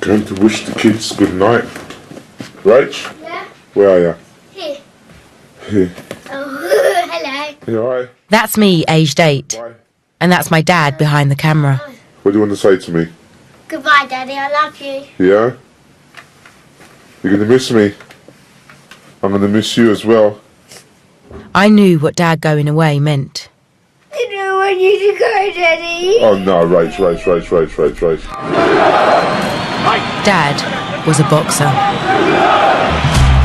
Going to wish the kids good night. Rach? Yeah? Where are you? Here. Here. Oh, hello. You alright? That's me, aged 8. Bye. And that's my dad behind the camera. What do you want to say to me? Goodbye, Daddy. I love you. Yeah? You're going to miss me. I'm going to miss you as well. I knew what Dad going away meant. I don't want you to go, Daddy. Oh no, Rach. Dad was a boxer.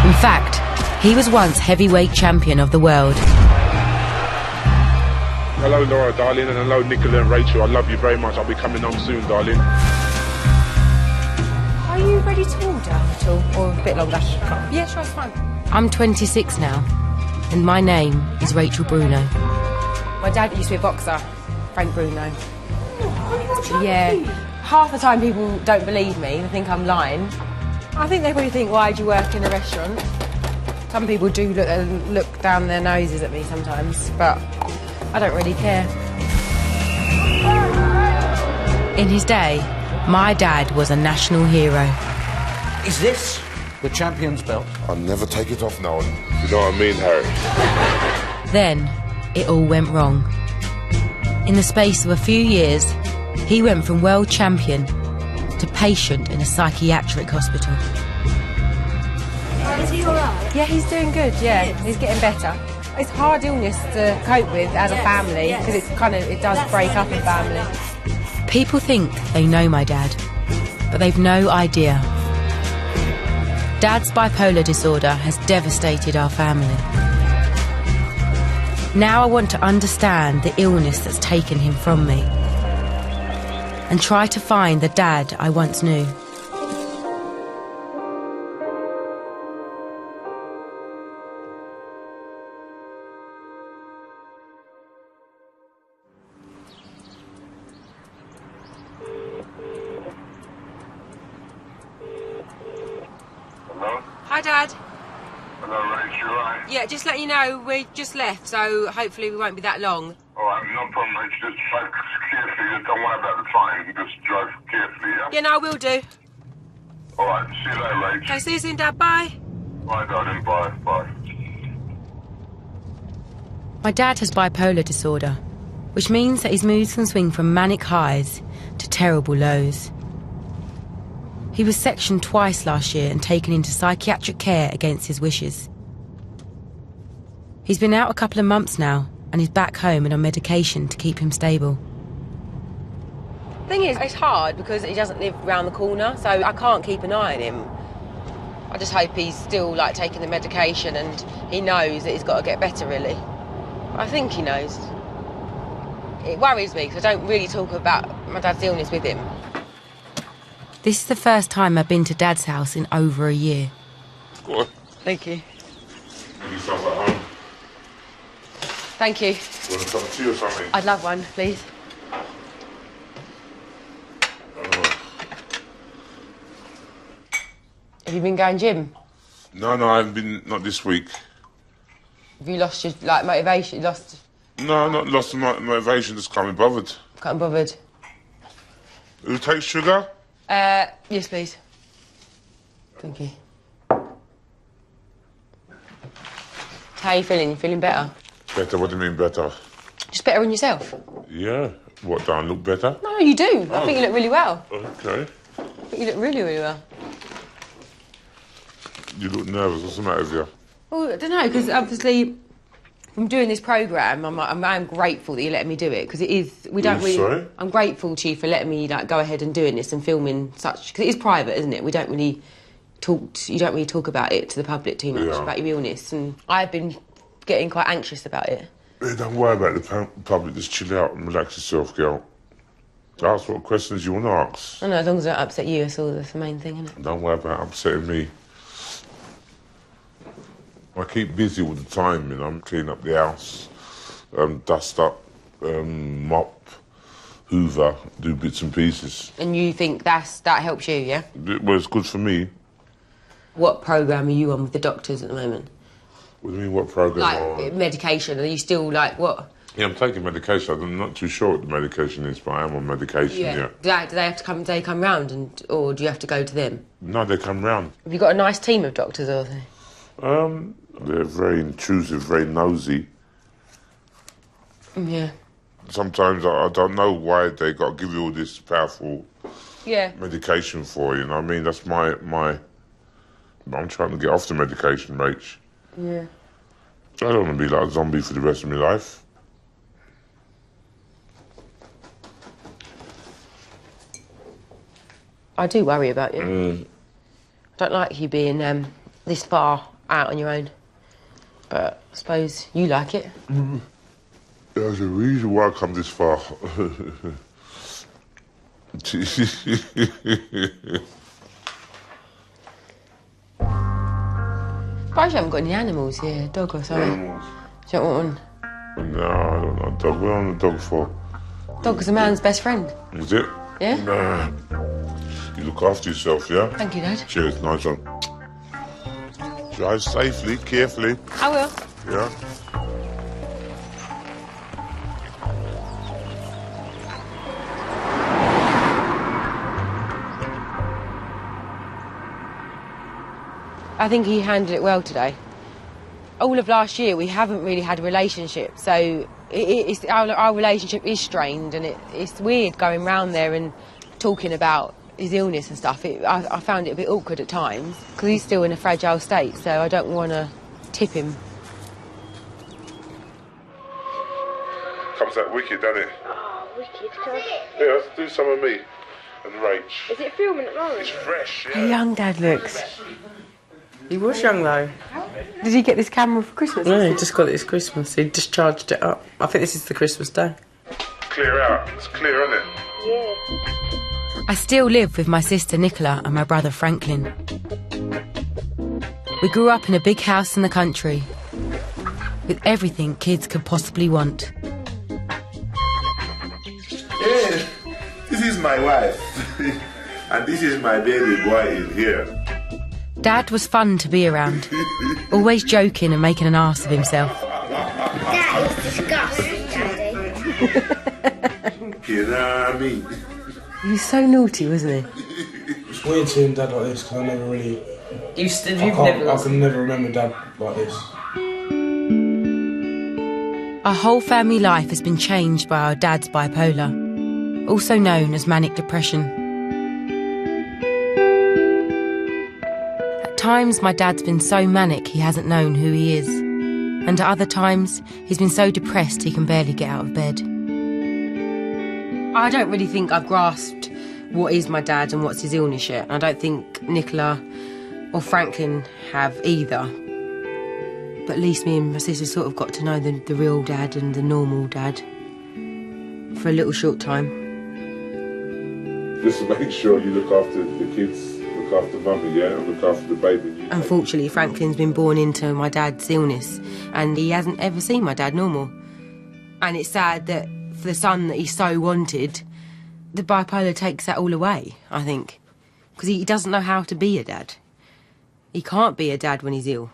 In fact, he was once heavyweight champion of the world. Hello Laura, darling, and hello Nicola and Rachel. I love you very much. I'll be coming home soon, darling. Are you ready to order at all? Or a bit longer? Yeah, sure, it's fine. I'm 26 now, and my name is Rachel Bruno. My dad used to be a boxer, Frank Bruno. Yeah, half the time people don't believe me, they think I'm lying. I think they probably think, why do you work in a restaurant? Some people do look down their noses at me sometimes, but I don't really care. In his day, my dad was a national hero. Is this the champion's belt? I'll never take it off now. You know what I mean, Harry? Then, it all went wrong. In the space of a few years, he went from world champion to patient in a psychiatric hospital. Is he alright? Yeah, he's doing good, yeah, he's getting better. It's a hard illness to cope with as a family, because it does break up a family. People think they know my dad, but they've no idea. Dad's bipolar disorder has devastated our family. Now I want to understand the illness that's taken him from me and try to find the dad I once knew. Hello? Hi, Dad. Hello, Rach, you alright? Yeah, just letting you know, we just left, so hopefully we won't be that long. Alright, no problem, Rach. Just drive carefully. Don't worry about the time. Just drive carefully, yeah? Yeah, no, I will do. Alright, see you later, Rach. Okay, see you soon, Dad. Bye. Bye, darling. Bye. Bye. My dad has bipolar disorder, which means that his moods can swing from manic highs to terrible lows. He was sectioned twice last year and taken into psychiatric care against his wishes. He's been out a couple of months now and is back home and on medication to keep him stable. Thing is, it's hard because he doesn't live round the corner, so I can't keep an eye on him. I just hope he's still taking the medication and he knows that he's got to get better, really. I think he knows. It worries me because I don't really talk about my dad's illness with him. This is the first time I've been to Dad's house in over a year. Go on. Thank you. You sound at home. Thank you. You want a cup of tea or something? I'd love one, please. Have you been going gym? No, I haven't been. Not this week. Have you lost your motivation? No, not lost my motivation. Just can't be bothered. Can't be bothered. Who takes sugar? Yes, please. Thank you. How are you feeling? You feeling better? Better? What do you mean better? Just better on yourself? Yeah. What, don't I look better? No, you do. I think you look really well. Okay. I think you look really, really well. You look nervous. What's the matter with you? Well, I don't know, because obviously from doing this programme, I'm grateful that you let me do it, because it is, we don't really... Sorry? I'm grateful to you for letting me go ahead and doing this and filming such... Because it is private, isn't it? We don't really you don't really talk about it to the public too much, about your illness, and I've been getting quite anxious about it. Hey, don't worry about the public. Just chill out and relax yourself, girl. Ask what questions you want to ask. I know, as long as I don't upset you, that's the main thing, isn't it? Don't worry about upsetting me. I keep busy all the time, you know. I'm cleaning up the house, dust up, mop, hoover, do bits and pieces. And you think that helps you, yeah? Well, it's good for me. What programme are you on with the doctors at the moment? What do you mean, what programme? Medication. Are you still, what? Yeah, I'm taking medication. I'm not too sure what the medication is, but I am on medication, yeah. Do they have to come, do they come round, or do you have to go to them? No, they come round. Have you got a nice team of doctors, or they? They're very intrusive, very nosy. Yeah. Sometimes I don't know why they got to give you all this powerful medication for, you know what I mean? That's my... I'm trying to get off the medication, Rach. Yeah. I don't want to be like a zombie for the rest of my life. I do worry about you. I don't like you being this far out on your own. But I suppose you like it. There's a reason why I come this far. Suppose you haven't got any animals here, a dog or something. Animals? Do you want one? No, I don't know a dog. What am I a dog for? Dog is a man's best friend. Is it? Yeah? Nah. You look after yourself, yeah? Thank you, Dad. Cheers, nice one. Drive safely, carefully. I will. Yeah? I think he handled it well today. All of last year, we haven't really had a relationship, so our relationship is strained, and it's weird going round there and talking about his illness and stuff. I found it a bit awkward at times, because he's still in a fragile state, so I don't want to tip him. Comes out wicked, doesn't it? Oh, wicked. Yeah, let's do some of me and Rach. Is it filming at the moment? It's fresh, How yeah. young Dad looks. He was young, though. Did he get this camera for Christmas? No, he just got it this Christmas. He just charged it up. I think this is the Christmas day. Clear out. It's clear, isn't it? Yeah. I still live with my sister Nicola and my brother Franklin. We grew up in a big house in the country, with everything kids could possibly want. Yeah, this is my wife. And this is my baby boy in here. Dad was fun to be around, always joking and making an ass of himself. That is disgusting, Daddy. You know what I mean? He was so naughty, wasn't he? It's weird seeing Dad like this because I never really... I can never remember Dad like this. Our whole family life has been changed by our dad's bipolar, also known as manic depression. At times, my dad's been so manic he hasn't known who he is. And at other times, he's been so depressed he can barely get out of bed. I don't really think I've grasped what is my dad and what's his illness yet. I don't think Nicola or Franklin have either. But at least me and my sister sort of got to know the real dad and the normal dad for a little short time. Just to make sure you look after the kids, look after mummy, yeah, and look after the baby. Unfortunately, Franklin's been born into my dad's illness, and he hasn't ever seen my dad normal. And it's sad that for the son that he so wanted, the bipolar takes that all away, I think. Because he doesn't know how to be a dad. He can't be a dad when he's ill.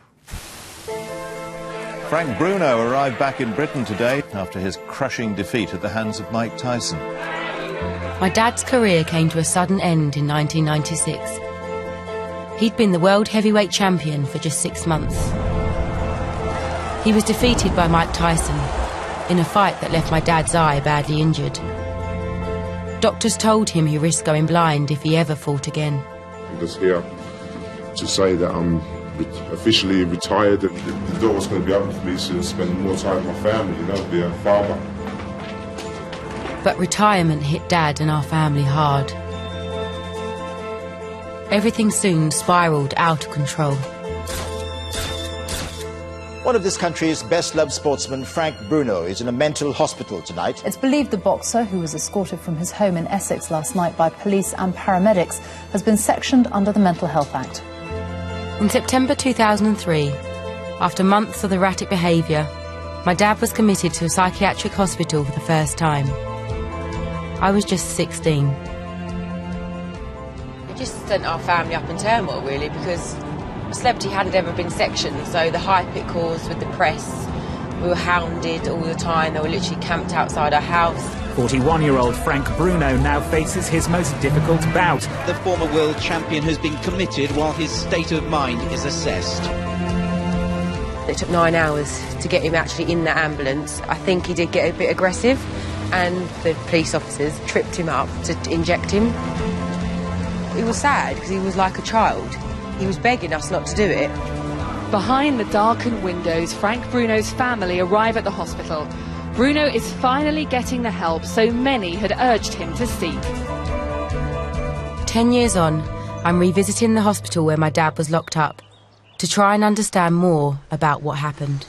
Frank Bruno arrived back in Britain today after his crushing defeat at the hands of Mike Tyson. My dad's career came to a sudden end in 1996. He'd been the world heavyweight champion for just 6 months. He was defeated by Mike Tyson in a fight that left my dad's eye badly injured. Doctors told him he risked going blind if he ever fought again. I'm just here to say that I'm officially retired. The door's going to be open for me to spend more time with my family, you know, be a father. But retirement hit Dad and our family hard. Everything soon spiralled out of control. One of this country's best-loved sportsmen, Frank Bruno, is in a mental hospital tonight. It's believed the boxer, who was escorted from his home in Essex last night by police and paramedics, has been sectioned under the Mental Health Act. In September 2003, after months of erratic behaviour, my dad was committed to a psychiatric hospital for the first time. I was just 16. It just sent our family up in turmoil, really, because a celebrity hadn't ever been sectioned, so the hype it caused with the press We were hounded all the time. They were literally camped outside our house. 41-year-old Frank Bruno now faces his most difficult bout. The former world champion has been committed while his state of mind is assessed. It took 9 hours to get him actually in the ambulance. I think he did get a bit aggressive, and the police officers tripped him up to inject him. It was sad because he was like a child. He was begging us not to do it. Behind the darkened windows, Frank Bruno's family arrive at the hospital. Bruno is finally getting the help so many had urged him to seek. 10 years on, I'm revisiting the hospital where my dad was locked up to try and understand more about what happened.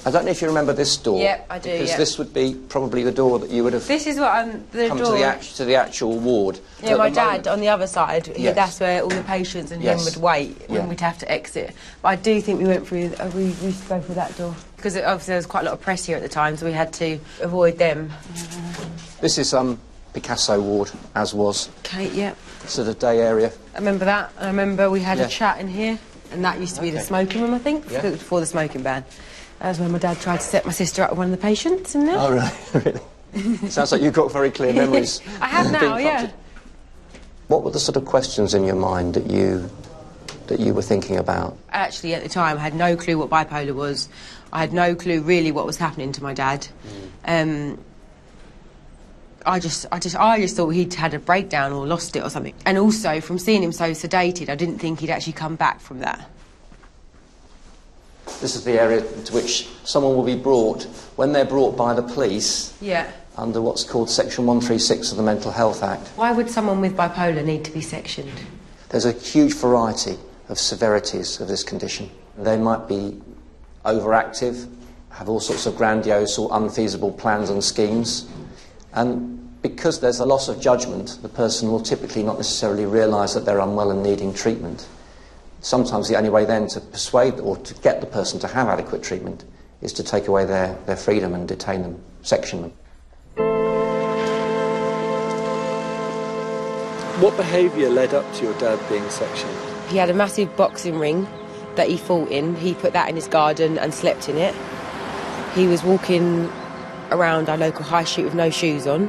I don't know if you remember this door. Yep, I do, because this would be probably the door that you would have... This is what I'm... the come door... to the actual ward. Yeah, my dad, on the other side, that's where all the patients and him would wait when we'd have to exit. But I do think we went through... we used to go through that door. Because obviously there was quite a lot of press here at the time, so we had to avoid them. This is Picasso ward, as was. Okay, yeah. Sort of day area. I remember that. I remember we had a chat in here, and that used to be the smoking room, I think, before the smoking ban. That was when my dad tried to set my sister up with one of the patients in there. Oh, really? Sounds like you've got very clear memories. I have now, yeah. What were the sort of questions in your mind that you were thinking about? Actually, at the time, I had no clue what bipolar was. I had no clue really what was happening to my dad. I just thought he'd had a breakdown or lost it or something. And also, from seeing him so sedated, I didn't think he'd actually come back from that. This is the area to which someone will be brought when they're brought by the police. Yeah. Under what's called Section 136 of the Mental Health Act. Why would someone with bipolar need to be sectioned? There's a huge variety of severities of this condition. They might be overactive, have all sorts of grandiose or unfeasible plans and schemes. And because there's a loss of judgment, the person will typically not necessarily realise that they're unwell and needing treatment. Sometimes the only way then to persuade or to get the person to have adequate treatment is to take away their freedom and detain them, section them. What behaviour led up to your dad being sectioned? He had a massive boxing ring that he fought in. He put that in his garden and slept in it. He was walking around our local high street with no shoes on.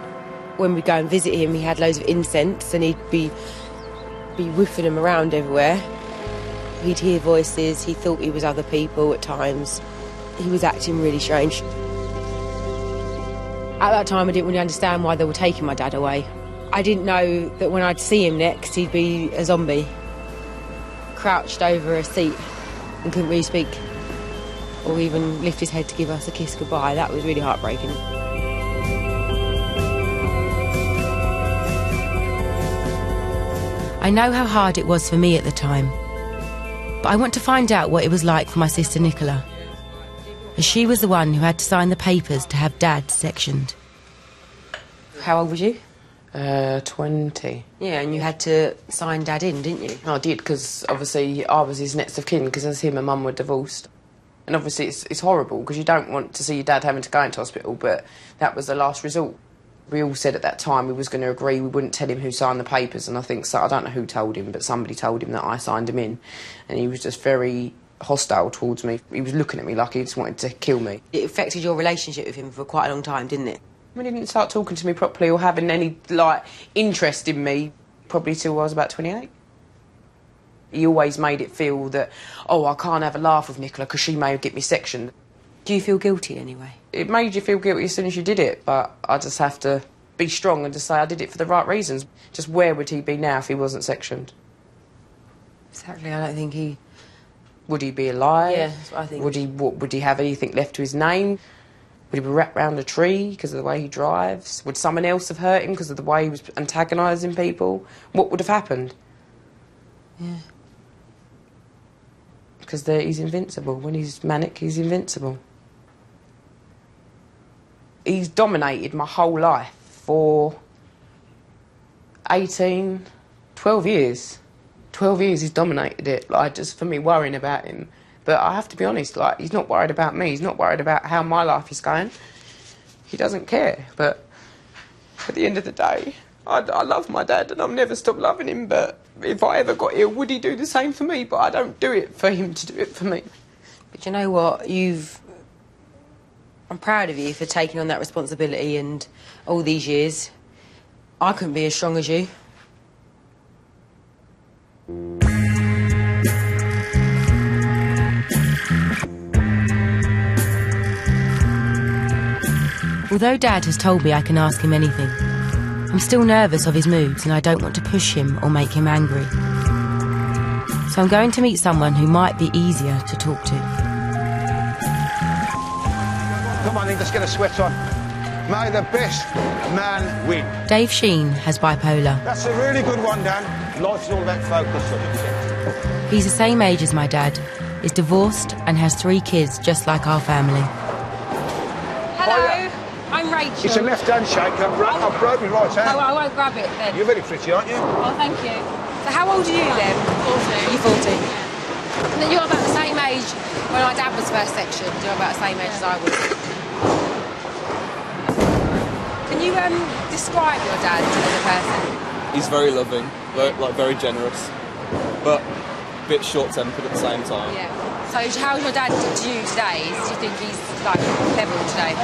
When we'd go and visit him, he had loads of incense and he'd be whiffing them around everywhere. He'd hear voices, he thought he was other people at times. He was acting really strange. At that time, I didn't really understand why they were taking my dad away. I didn't know that when I'd see him next, he'd be a zombie, crouched over a seat and couldn't really speak, or even lift his head to give us a kiss goodbye. That was really heartbreaking. I know how hard it was for me at the time, but I want to find out what it was like for my sister Nicola, as she was the one who had to sign the papers to have Dad sectioned. How old was you? 20. Yeah, and you had to sign Dad in, didn't you? I did, because obviously I was his next of kin, because as him and Mum were divorced. And obviously it's horrible, because you don't want to see your dad having to go into hospital, but that was the last resort. We all said at that time we was going to agree we wouldn't tell him who signed the papers, and I think, so I don't know who told him, but somebody told him that I signed him in, and he was just very hostile towards me. He was looking at me like he just wanted to kill me. It affected your relationship with him for quite a long time, didn't it? He didn't start talking to me properly or having any, interest in me probably till I was about 28. He always made it feel that, oh, I can't have a laugh with Nicola because she may get me sectioned. Do you feel guilty anyway? It made you feel guilty as soon as you did it, but I just have to be strong and just say I did it for the right reasons. Just where would he be now if he wasn't sectioned? Exactly, I don't think he... Would he be alive? Yeah, that's what I think. Would he have anything left to his name? Would he be wrapped round a tree because of the way he drives? Would someone else have hurt him because of the way he was antagonising people? What would have happened? Yeah. Because he's invincible. When he's manic, he's invincible. He's dominated my whole life for 12 years. 12 years he's dominated it, just for me worrying about him. But I have to be honest, he's not worried about me. He's not worried about how my life is going. He doesn't care. But at the end of the day, I love my dad and I'll never stop loving him. But if I ever got ill, would he do the same for me? But I don't do it for him to do it for me. Do you know what? I'm proud of you for taking on that responsibility and all these years. I couldn't be as strong as you. Although Dad has told me I can ask him anything, I'm still nervous of his moods and I don't want to push him or make him angry. So I'm going to meet someone who might be easier to talk to. Come on, let's get a sweat on. May the best man win. Dave Sheen has bipolar. That's a really good one, Dan. Life's all about focus. He's the same age as my dad, is divorced and has 3 kids just like our family. Hello, I'm Rachel. It's a left-hand shake. I've broke my right hand. Oh, I won't grab it then. You're very pretty, aren't you? Oh, thank you. So how old are you then? 40. You're 40. And then you're about the same age when my dad was first sectioned. You're about the same age as I was. Can you describe your dad as a person? He's very loving, very generous, but a bit short-tempered at the same time. Yeah. So how's your dad to you today? Do you think he's like level today?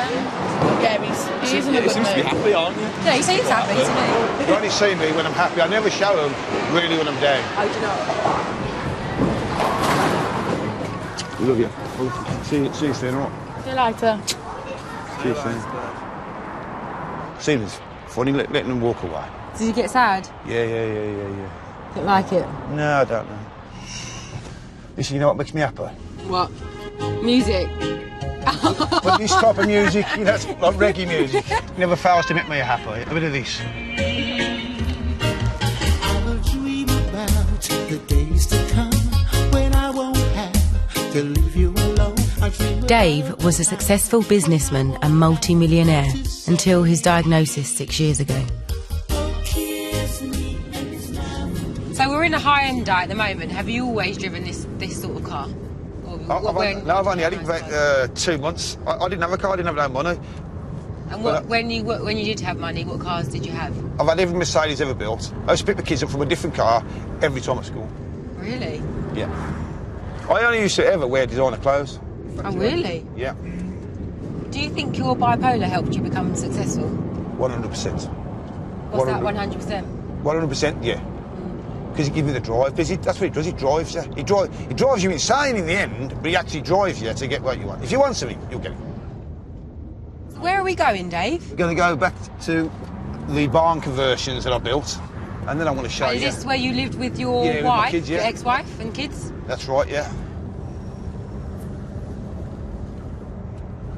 Yeah, he seems to be happy, aren't you? Yeah, he seems happy to me. You only see me when I'm happy. I never show him really when I'm down. Oh, do you not? Love you. See you soon, all right? See you later. See you soon. Seems funny letting them walk away. Did you get sad? Yeah. Didn't like it? No, I don't know. Listen, you know what makes me happy? What? Music. But this type of music, you know, it's like reggae music. Never fails to make me happy. A bit of this. I will dream about the days to come when I won't have to leave you alone. Dave was a successful businessman and multi-millionaire until his diagnosis 6 years ago. So we're in a high-end at the moment. Have you always driven this sort of car? I've only had it for about 2 months. I didn't have a car, I didn't have no money. And when you did have money, what cars did you have? I've had every Mercedes ever built. I used to pick the kids up from a different car every time at school. Really? Yeah. I only used to ever wear designer clothes. Oh, really? Yeah. Do you think your bipolar helped you become successful? 100%. What's that, 100%? 100%, yeah. Because it gives you the drive. That's what it does, it drives you. It drives you insane in the end, but it actually drives you to get what you want. If you want something, you'll get it. So where are we going, Dave? We're going to go back to the barn conversions that I built, and then I want to show you. Is this where you lived with your wife, my kids, your ex-wife and kids? That's right, yeah.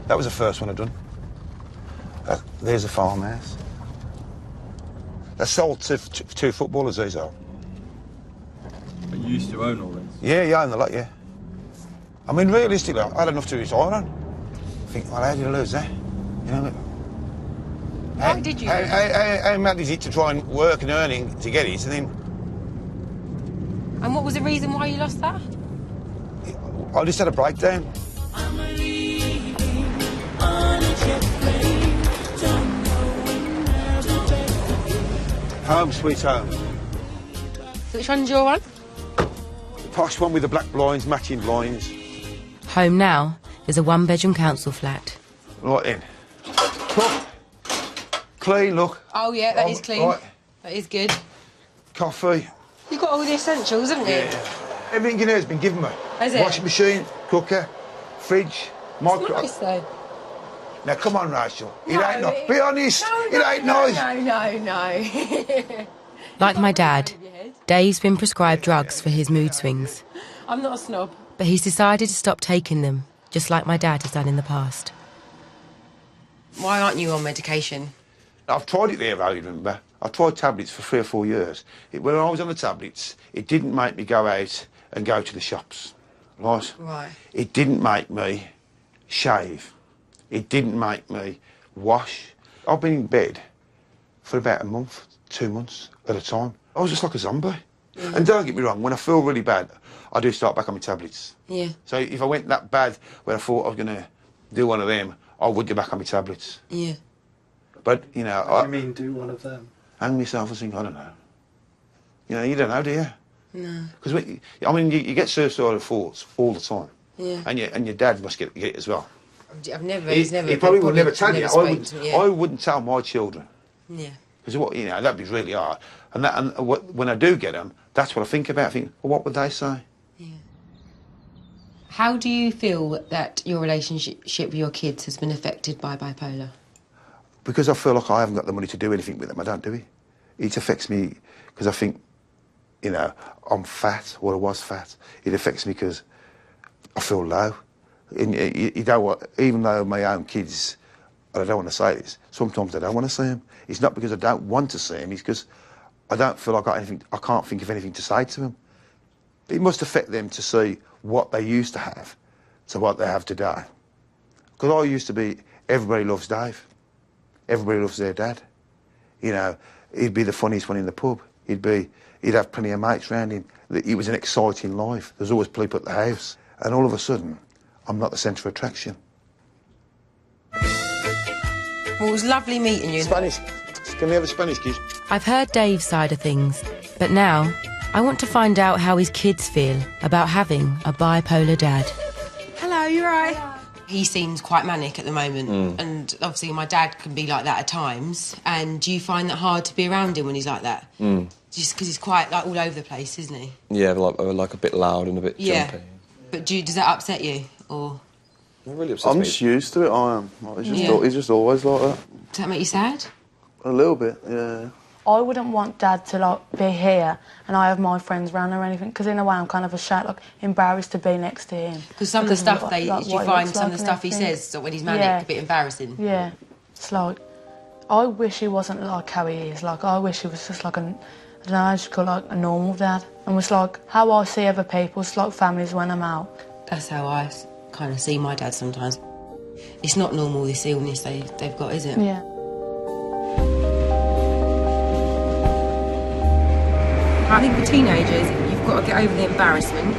That was the first one I'd done. There's a farmhouse. That's sold to 2 footballers, these are. But you used to own all this? Yeah, I own a lot, yeah. I mean, realistically, I had enough to retire on. I think, well, how did I lose that? You know, How did you? How mad is it to try and work and earning to get it, and then... And what was the reason why you lost that? I just had a breakdown. Home, sweet home. So which one's your one? The posh one with the black blinds, matching blinds. Home now is a 1-bedroom council flat. Right then. Look. Clean, look. Oh, yeah, that is clean. Right. That is good. Coffee. You've got all the essentials, haven't you? Yeah. Everything in here has been given me. Has it? Washing machine, cooker, fridge, microwave. It's nice, though. Now, come on, Rachel. No, it ain't nice. Be honest. It ain't nice. No. Like my dad, Dave's been prescribed drugs for his mood swings. I'm not a snob. But he's decided to stop taking them, just like my dad has done in the past. Why aren't you on medication? I've tried it there, I remember. I tried tablets for 3 or 4 years. When I was on the tablets, it didn't make me go out and go to the shops, right? Right. It didn't make me shave. It didn't make me wash. I've been in bed for about a month, 2 months at a time. I was just like a zombie. Mm-hmm. And don't get me wrong, when I feel really bad, I do start back on my tablets. Yeah. So if I went that bad where I thought I was going to do one of them, I would get back on my tablets. Yeah. But, you know... What do you mean, do one of them? Hang myself and think, I don't know. You know, you don't know, do you? No. Because, I mean, you get suicidal thoughts all the time. Yeah. And your dad must get it as well. I've never. He's never. He probably would never tell you. Yeah. I wouldn't tell my children. Yeah. Because that'd be really hard. And when I do get them, that's what I think about. I think, well, what would they say? Yeah. How do you feel that your relationship with your kids has been affected by bipolar? Because I feel like I haven't got the money to do anything with them. I don't do it. It affects me because I think, I'm fat, or I was fat. It affects me because I feel low. And you know what? Even though my own kids, and I don't want to say this, sometimes I don't want to see them. It's not because I don't want to see them, it's because I don't feel like I can't think of anything to say to them. It must affect them to see what they used to have to what they have today. Because I used to be, everybody loves Dave. Everybody loves their dad. He'd be the funniest one in the pub. He'd have plenty of mates around him. It was an exciting life. There's always people at the house. And all of a sudden, I'm not the centre of attraction. Well, it was lovely meeting you. Spanish. Can we have a Spanish kiss? I've heard Dave's side of things, but now I want to find out how his kids feel about having a bipolar dad. Hello, you right? He seems quite manic at the moment, and obviously my dad can be like that at times. And do you find that hard to be around him when he's like that? Just because he's quite all over the place, isn't he? Yeah, like a bit loud and a bit jumpy. But does that upset you, or? It really upsets me. I'm just used to it. I am. He's just always like that. Does that make you sad? A little bit, yeah. I wouldn't want Dad to be here and I have my friends around or anything, because in a way I'm kind of embarrassed to be next to him. Because some of the stuff do you find some of the stuff he says when he's manic a bit embarrassing? Yeah, it's I wish he wasn't like how he is. I wish he was just I don't know, I just call a normal dad. And it's how I see other people, it's like families when I'm out. That's how I kind of see my dad sometimes. It's not normal, this illness they've got, is it? Yeah. I think for teenagers, you've got to get over the embarrassment.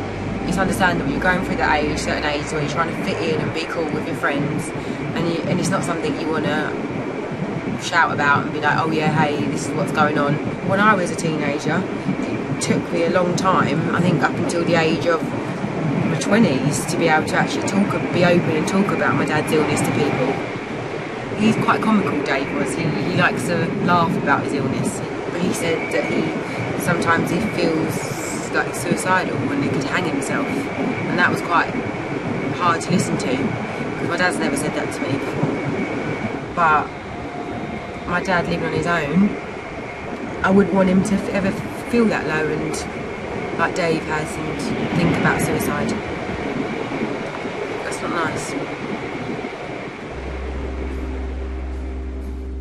It's understandable. You're going through that certain age where you're trying to fit in and be cool with your friends, and it's not something you want to shout about and be like, oh yeah, hey, this is what's going on. When I was a teenager, it took me a long time, I think up until the age of my 20s, to be able to actually be open and talk about my dad's illness to people. He's quite comical, Dave was. He likes to laugh about his illness. But he said that sometimes he feels like suicidal when he could hang himself, and that was quite hard to listen to because my dad's never said that to me before. But my dad living on his own, I wouldn't want him to ever feel that low and like Dave has and think about suicide. That's not nice.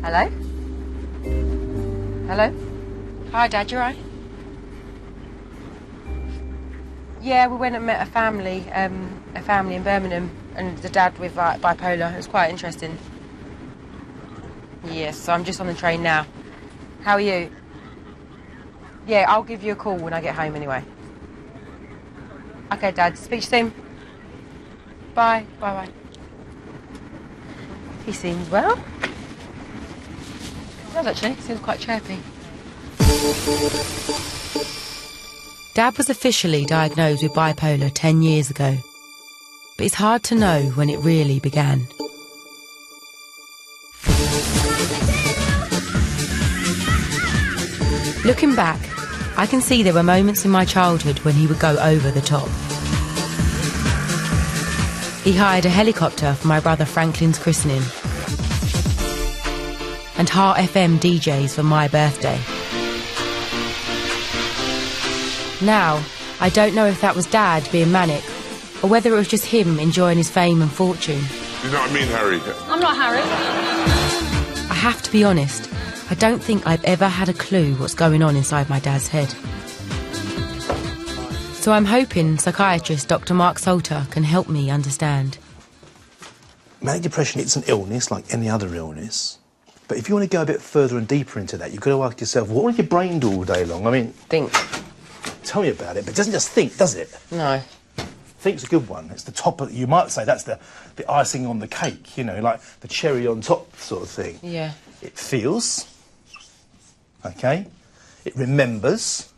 Hello? Hello? Hi Dad, you alright? Yeah, we went and met a family in Birmingham, and the dad with bipolar. It was quite interesting. Yes, so I'm just on the train now. How are you? Yeah, I'll give you a call when I get home anyway. Okay, Dad. Speak to you soon. Bye. Bye-bye. He seems well. He does, actually. He seems quite chirpy. Dad was officially diagnosed with bipolar 10 years ago, but it's hard to know when it really began. Looking back, I can see there were moments in my childhood when he would go over the top. He hired a helicopter for my brother Franklin's christening and Heart FM DJs for my birthday. Now, I don't know if that was Dad being manic or whether it was just him enjoying his fame and fortune. You know what I mean, Harry? I'm not Harry. I have to be honest, I don't think I've ever had a clue what's going on inside my dad's head. So I'm hoping psychiatrist Dr. Mark Salter can help me understand. Manic depression, it's an illness like any other illness. But if you want to go a bit further and deeper into that, you've got to ask yourself, what will your brain do all day long? I mean... Think. Tell me about it, but it doesn't just think, does it? No. Think's a good one. It's the top of... You might say that's the icing on the cake, you know, like the cherry on top sort of thing. Yeah. It feels, OK? It remembers.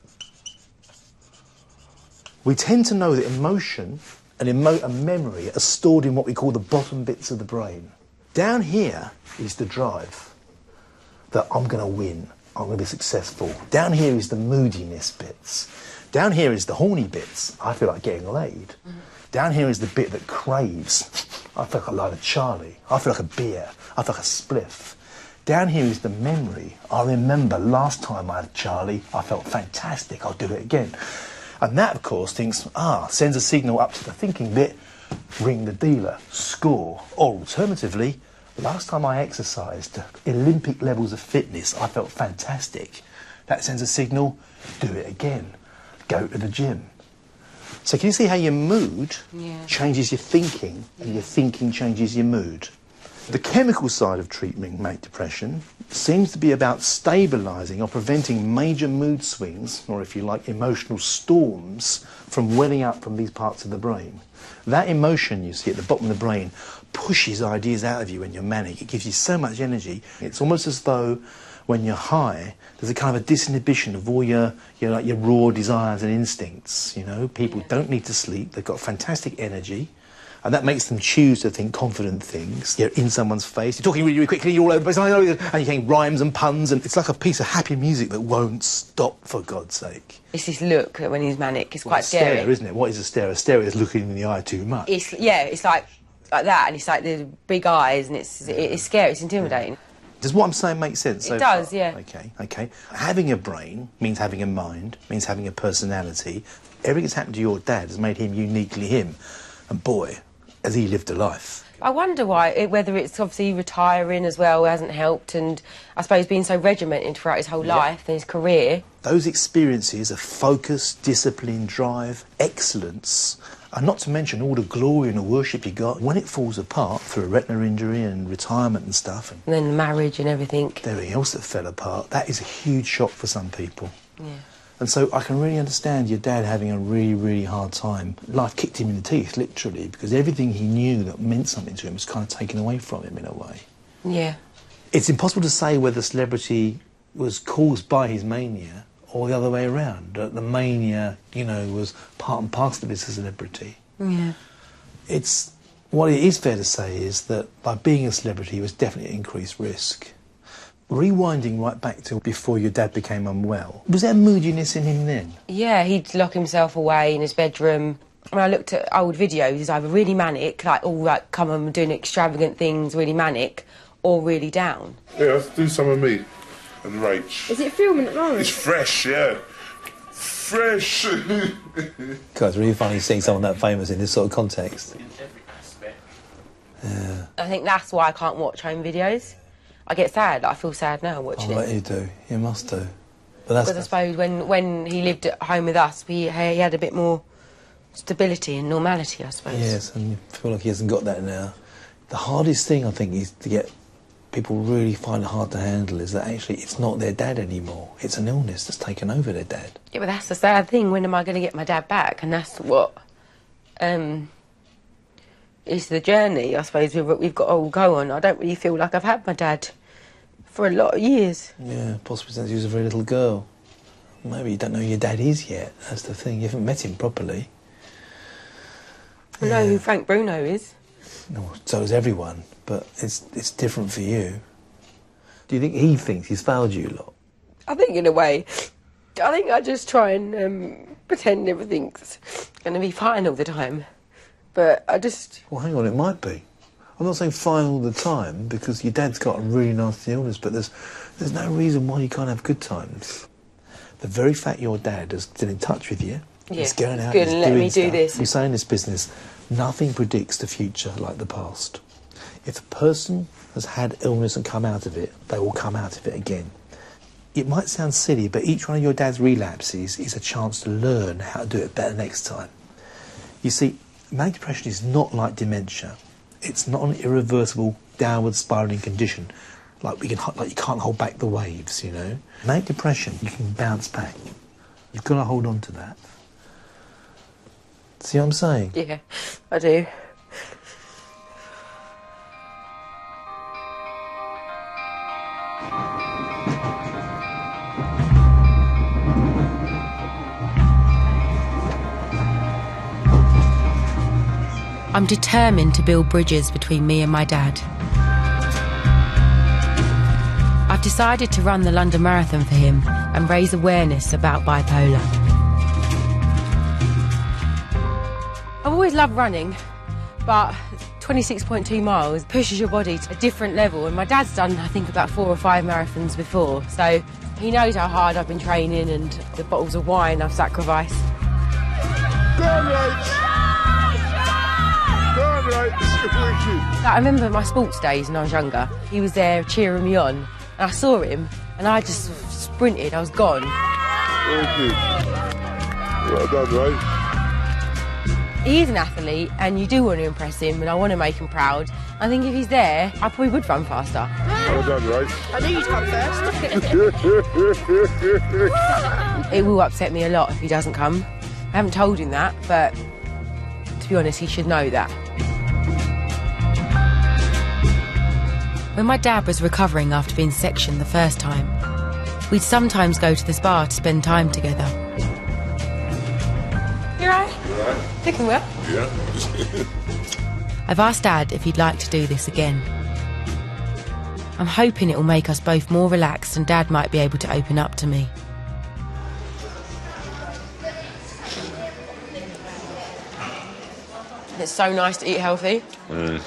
We tend to know that emotion a memory are stored in what we call the bottom bits of the brain. Down here is the drive, that I'm going to win, I'm going to be successful. Down here is the moodiness bits. Down here is the horny bits, I feel like getting laid. Down here is the bit that craves, I feel like I like a Charlie, I feel like a beer, I feel like a spliff. Down here is the memory, I remember last time I had Charlie, I felt fantastic, I'll do it again. And that, of course, sends a signal up to the thinking bit, ring the dealer, score. Or alternatively, last time I exercised, Olympic levels of fitness, I felt fantastic. That sends a signal, do it again, go to the gym. So can you see how your mood changes your thinking, and your thinking changes your mood? The chemical side of treating manic depression seems to be about stabilising or preventing major mood swings, or if you like, emotional storms, from welling up from these parts of the brain. That emotion you see at the bottom of the brain pushes ideas out of you when you're manic. It gives you so much energy. It's almost as though when you're high, there's a kind of a disinhibition of all your raw desires and instincts, you know. People don't need to sleep, they've got fantastic energy. And that makes them choose to think confident things. You're in someone's face, you're talking really, really quickly, you're all over the place, and you're getting rhymes and puns, and it's like a piece of happy music that won't stop, for God's sake. It's this look when he's manic, it's quite scary. Stare, isn't it? What is a stare? A stare is looking in the eye too much. It's like that, and it's like the big eyes, and it's scary, it's intimidating. Does what I'm saying make sense? It does, yeah. Okay. Having a brain means having a mind, means having a personality. Everything that's happened to your dad has made him uniquely him. And boy, has he lived a life. I wonder whether it's obviously retiring as well hasn't helped, and I suppose being so regimented throughout his whole life and his career. Those experiences of focus, discipline, drive, excellence, and not to mention all the glory and the worship you got, when it falls apart through a retina injury and retirement and stuff. And then the marriage and everything. Everything else that fell apart, that is a huge shock for some people. Yeah. And so I can really understand your dad having a really, really hard time. Life kicked him in the teeth, literally, because everything he knew that meant something to him was kind of taken away from him in a way. Yeah. It's impossible to say whether celebrity was caused by his mania or the other way around. The mania, you know, was part and parcel of his celebrity. Yeah. What it is fair to say is that by being a celebrity, it was definitely an increased risk. Rewinding right back to before your dad became unwell, was there moodiness in him then? Yeah, he'd lock himself away in his bedroom. When I looked at old videos, he's either really manic, like all like come on doing extravagant things, really manic, or really down. Yeah, let's do some of me and Rach. Is it filming at the moment? It's fresh, yeah. Fresh! God, it's really funny seeing someone that famous in this sort of context. Yeah. I think that's why I can't watch home videos. I get sad. I feel sad now watching it. I bet you do. You must do. But that's because I suppose when he lived at home with us, he had a bit more stability and normality, I suppose. Yes, and you feel like he hasn't got that now. The hardest thing, I think, is to get people really find it hard to handle is that actually it's not their dad anymore. It's an illness that's taken over their dad. Yeah, but that's the sad thing. When am I going to get my dad back? And that's what is the journey, I suppose, we've got to all go on. I don't really feel like I've had my dad for a lot of years. Yeah, possibly since he was a very little girl. Maybe you don't know who your dad is yet. That's the thing. You haven't met him properly. I know who Frank Bruno is. No, so does everyone, but it's different for you. Do you think he thinks he's failed you a lot? I think in a way. I think I just try and pretend everything's going to be fine all the time. But I just... Well, hang on, it might be. I'm not saying fine all the time, because your dad's got a really nasty illness, but there's no reason why you can't have good times. The very fact your dad is still in touch with you, he's going out, he's doing stuff. We say in this business, nothing predicts the future like the past. If a person has had illness and come out of it, they will come out of it again. It might sound silly, but each one of your dad's relapses is a chance to learn how to do it better next time. You see, manic depression is not like dementia. It's not an irreversible downward spiralling condition like you can't hold back the waves, you know. Manic depression, you can bounce back. You've got to hold on to that. See what I'm saying? Yeah, I do. I'm determined to build bridges between me and my dad. I've decided to run the London Marathon for him and raise awareness about bipolar. I've always loved running, but 26.2 miles pushes your body to a different level, and my dad's done, I think, about 4 or 5 marathons before, so he knows how hard I've been training and the bottles of wine I've sacrificed. Go on, Rach! Go on, Rach! I remember my sports days when I was younger. He was there cheering me on, and I saw him, and I just sprinted, I was gone. Thank you. Well done, Rach. He is an athlete, and you do want to impress him, and I want to make him proud. I think if he's there, I probably would run faster. Well done, Rach. I knew you'd come first. It will upset me a lot if he doesn't come. I haven't told him that, but to be honest, he should know that. When my dad was recovering after being sectioned the first time, we'd sometimes go to the spa to spend time together. You right? You right? Looking well. Yeah. I've asked Dad if he'd like to do this again. I'm hoping it will make us both more relaxed and Dad might be able to open up to me. It's so nice to eat healthy. Mm.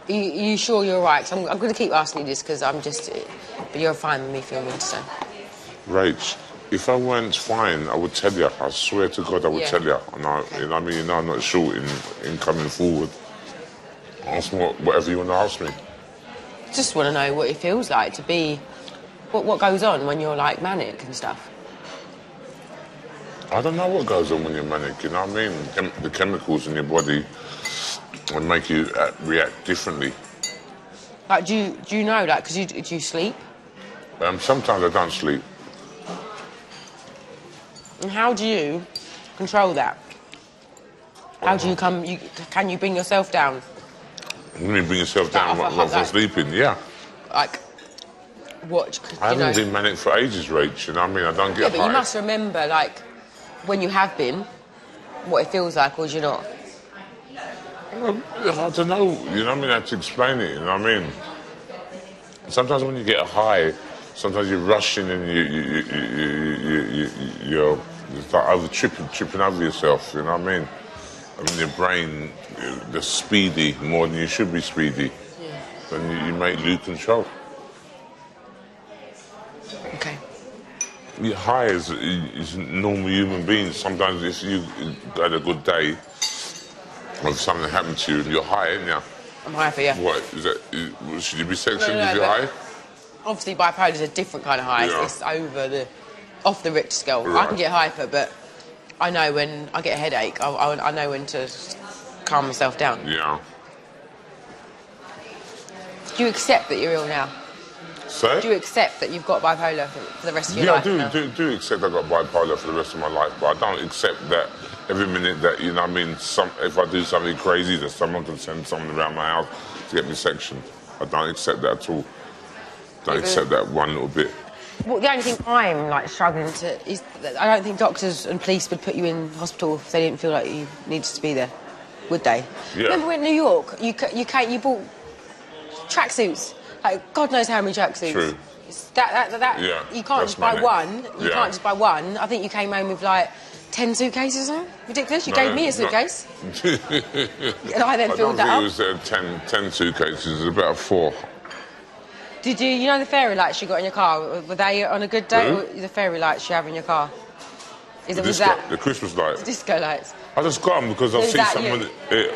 Are you sure you're right? 'Cause I'm going to keep asking you this because I'm just... But you're fine with me filming, so... Rach, if I weren't fine, I would tell you. I swear to God, I would tell you. And you know what I mean? You know I'm not short in coming forward. Ask me whatever you want to ask me. Just want to know what it feels like to be... What goes on when you're, like, manic and stuff? I don't know what goes on when you're manic, you know what I mean? The chemicals in your body will make you react differently. Like, do you know, like, because do you sleep? Sometimes I don't sleep. And how do you control that? How do you can you bring yourself down? You mean bring yourself down while sleeping? Yeah. Like, watch. I haven't been manic for ages, Rach, you know what I mean? I don't get high. But you must remember, like, when you have been, what it feels like, or do you not? Well, I don't know, you know what I mean? I have to explain it, you know what I mean? Sometimes when you get a high, sometimes you're rushing and you're like tripping over yourself, you know what I mean? I mean, your brain, the speedy more than you should be speedy. Yeah. Then you may lose control. Okay. You're high as normal human beings. Sometimes if you had a good day, or if something happened to you and you're high, ain't you? I'm high for you. What, is that, should you be sectioned if you're high? Obviously, bipolar is a different kind of high. Yeah. It's off the Richter scale. Right. I can get hyper, but I know when I get a headache, I know when to calm myself down. Yeah. Do you accept that you're ill now? So? Do you accept that you've got bipolar for the rest of your life? Yeah, I do accept I've got bipolar for the rest of my life, but I don't accept that every minute that, you know what I mean, if I do something crazy, that someone can send someone around my house to get me sectioned. I don't accept that at all. Don't accept that one little bit. Well, the only thing I'm, like, struggling to is that I don't think doctors and police would put you in hospital if they didn't feel like you needed to be there, would they? Yeah. Remember in New York, you bought tracksuits. Like, God knows how many tracksuits. True. Yeah, you can't just buy one. You can't just buy one. I think you came home with, like, 10 suitcases or something. Ridiculous. You gave me a suitcase. And I then filled that up. I don't think it was 10 suitcases. It was about 4. Did you know the fairy lights you got in your car? Were they on a good day? Or the fairy lights you have in your car? The Christmas lights? The disco lights. I just got them because I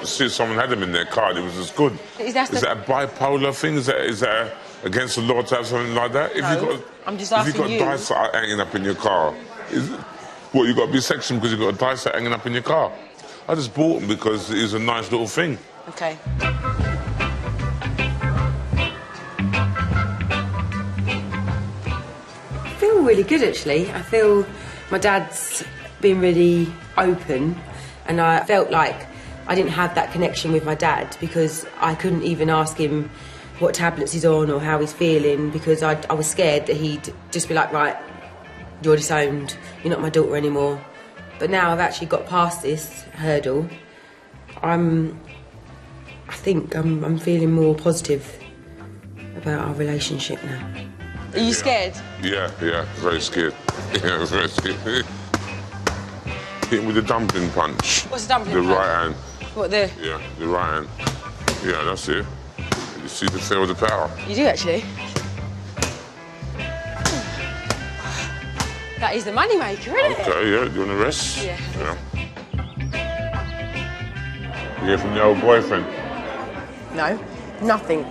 see someone had them in their car. It was just good. Is that a bipolar thing? Is that against the law to have something like that? No, I'm just asking you. If you've got dice hanging up in your car, you've got to be sectioned because you've got a dice hanging up in your car. I just bought them because it's a nice little thing. Okay. I feel really good, actually. I feel my dad's been really open, and I felt like I didn't have that connection with my dad because I couldn't even ask him what tablets he's on or how he's feeling because I was scared that he'd just be like, right, you're disowned, you're not my daughter anymore. But now I've actually got past this hurdle. I think I'm feeling more positive about our relationship now. Are you scared? Yeah, very scared. Yeah, very scared. Hit him with the dumpling punch. What's the dumpling The punch? right hand. What, the... Yeah, the right hand. Yeah, that's it. You see the feel of the power. You do, actually. That is the money maker, isn't it? Okay, yeah, do you want to rest? Yeah. You hear from the old boyfriend? No, nothing.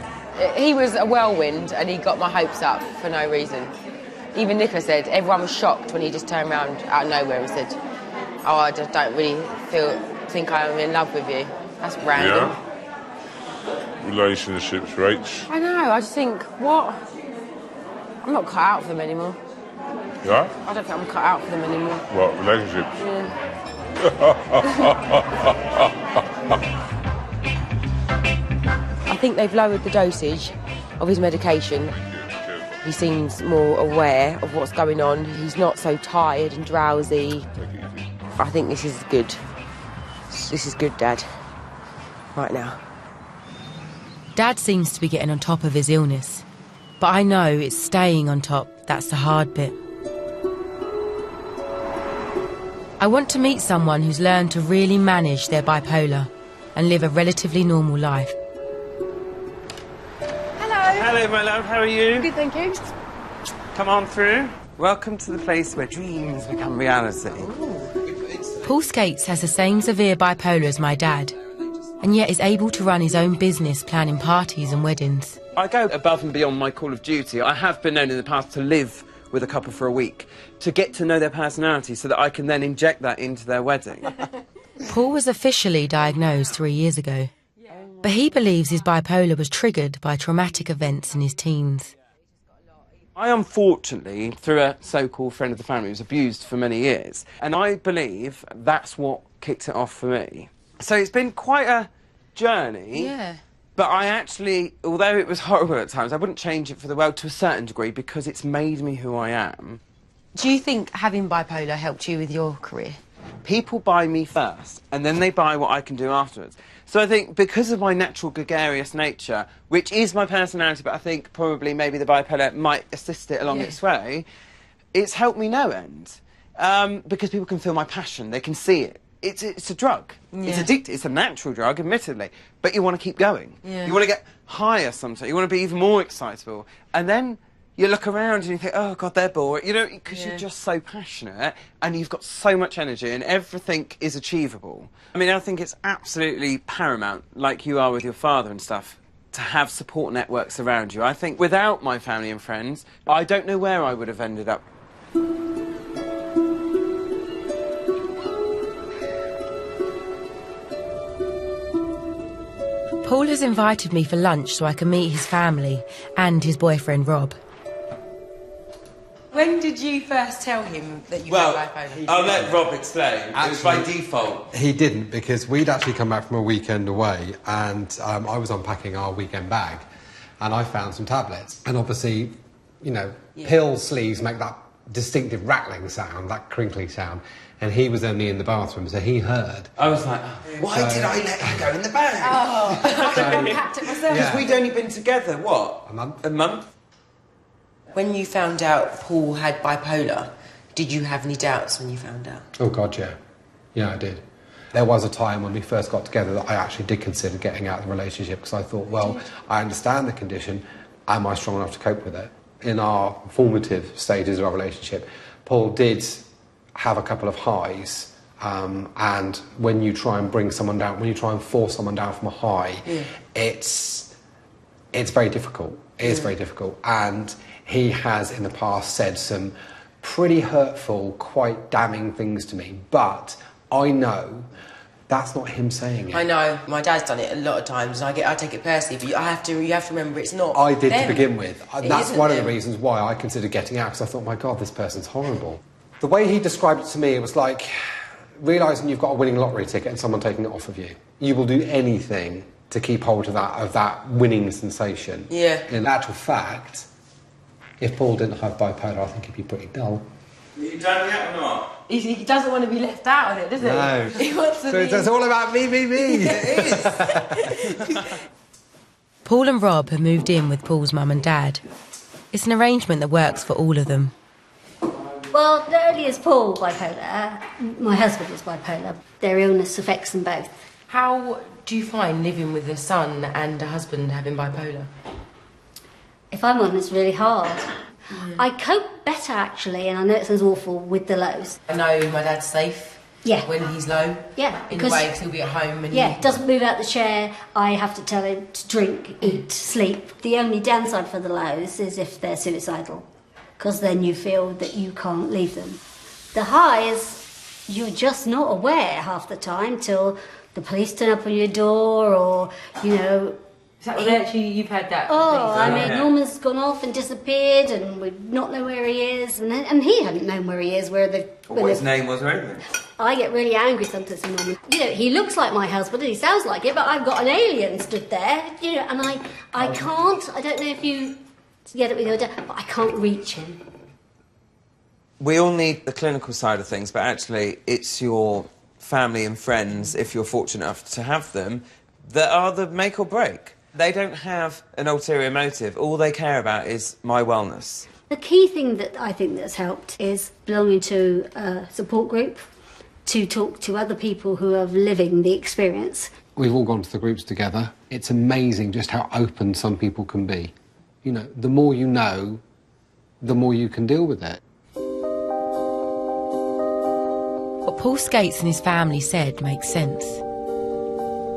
He was a whirlwind and he got my hopes up for no reason. Even Nicola said everyone was shocked when he just turned around out of nowhere and said, "Oh, I just don't really think I'm in love with you." That's random. Yeah. Relationships, Rach. I know, I just think, what? I'm not cut out for them anymore. Yeah? I don't think I'm cut out for them anymore. What, relationships? I think they've lowered the dosage of his medication. He seems more aware of what's going on. He's not so tired and drowsy. I think this is good. This is good, Dad. Right now. Dad seems to be getting on top of his illness. But I know it's staying on top that's the hard bit. I want to meet someone who's learned to really manage their bipolar and live a relatively normal life. Hello, my love, how are you? Good, thank you. Come on through. Welcome to the place where dreams become reality. Paul Skates has the same severe bipolar as my dad, and yet is able to run his own business planning parties and weddings. I go above and beyond my call of duty. I have been known in the past to live with a couple for a week, to get to know their personality so that I can then inject that into their wedding. Paul was officially diagnosed 3 years ago, but he believes his bipolar was triggered by traumatic events in his teens. I unfortunately, through a so-called friend of the family, was abused for many years, and I believe that's what kicked it off for me. So it's been quite a journey. Yeah. But I actually, although it was horrible at times, I wouldn't change it for the world to a certain degree because it's made me who I am. Do you think having bipolar helped you with your career? People buy me first, and then they buy what I can do afterwards. So I think because of my natural gregarious nature, which is my personality, but I think probably maybe the bipolar might assist it along its way, it's helped me no end. Because people can feel my passion, they can see it. It's a drug. Yeah. It's addictive. It's a natural drug, admittedly, but you want to keep going. Yeah. You want to get higher sometimes. You want to be even more excitable. And then you look around and you think, oh, God, they're bored. You know, because you're just so passionate and you've got so much energy and everything is achievable. I mean, I think it's absolutely paramount, like you are with your father and stuff, to have support networks around you. I think without my family and friends, I don't know where I would have ended up. Paul has invited me for lunch so I can meet his family and his boyfriend, Rob. When did you first tell him that you had bipolar? I'll let Rob explain. It was by default. He didn't, because we'd actually come back from a weekend away and I was unpacking our weekend bag and I found some tablets. And obviously, you know, pill sleeves make that distinctive rattling sound, that crinkly sound. And he was only in the bathroom, so he heard. I was like, why did I let him go in the bag? Oh, I could have unpacked it myself. Because we'd only been together, what? A month. A month? When you found out Paul had bipolar, did you have any doubts when you found out? Oh, God, yeah. Yeah, I did. There was a time when we first got together that I actually did consider getting out of the relationship because I thought, well, I understand the condition. Am I strong enough to cope with it? In our formative stages of our relationship, Paul did have a couple of highs, and when you try and bring someone down, when you try and force someone down from a high, it's very difficult. It is very difficult, and he has in the past said some pretty hurtful, quite damning things to me, but I know that's not him saying it. I know, my dad's done it a lot of times, and I take it personally, but you have to remember it's not I did them. to begin with. That's one of the reasons why I considered getting out, because I thought, my God, this person's horrible. The way he described it to me, it was like realising you've got a winning lottery ticket and someone taking it off of you. You will do anything to keep hold of that winning sensation. Yeah. In actual fact, if Paul didn't have bipolar, I think he'd be pretty dull. You done yet or not? He doesn't want to be left out of it, does he? No. He wants to So be... it's all about me. It is. Paul and Rob have moved in with Paul's mum and dad. It's an arrangement that works for all of them. Well, not only is Paul bipolar, my husband is bipolar. Their illness affects them both. How do you find living with a son and a husband having bipolar? If I'm honest, it's really hard. I cope better, actually, and I know it sounds awful, with the lows. I know my dad's safe. Yeah. When he's low. Yeah. In a way, because he'll be at home. And yeah, doesn't move out the chair. I have to tell him to drink, eat, sleep. The only downside for the lows is if they're suicidal, because then you feel that you can't leave them. The highs, you're just not aware half the time till the police turn up on your door, or, you know... Is that what actually you've had that? Oh, I mean, Norman's gone off and disappeared, and we not know where he is, and he hadn't known where he is, what his name was or anything. I get really angry sometimes with Norman. You know, he looks like my husband and he sounds like it, but I've got an alien stood there, you know, and I can't, I don't know if you get it with your dad, but I can't reach him. We all need the clinical side of things, but actually it's your family and friends, if you're fortunate enough to have them, that are the make or break. They don't have an ulterior motive. All they care about is my wellness. The key thing that I think that's helped is belonging to a support group, to talk to other people who are living the experience. We've all gone to the groups together. It's amazing just how open some people can be. You know, the more you know, the more you can deal with it. What Paul Skates and his family said makes sense.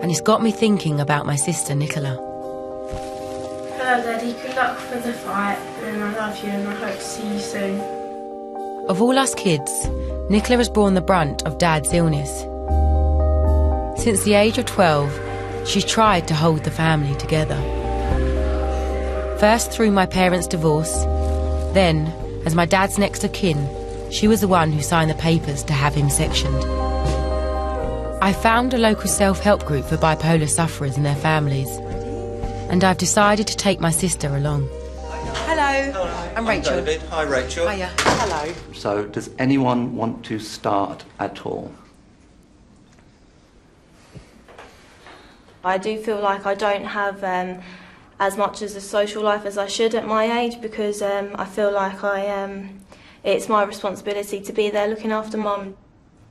And it's got me thinking about my sister, Nicola. Hello, Daddy. Good luck for the fight, and I love you, and I hope to see you soon. Of all us kids, Nicola has borne the brunt of Dad's illness. Since the age of 12, she's tried to hold the family together. First through my parents' divorce, then, as my dad's next of kin, she was the one who signed the papers to have him sectioned. I found a local self-help group for bipolar sufferers and their families, and I've decided to take my sister along. Hello, I'm Rachel. I'm David. Hi, Rachel. Hiya. Hello. So, does anyone want to start at all? I do feel like I don't have as much as a social life as I should at my age, because I feel like it's my responsibility to be there looking after Mum.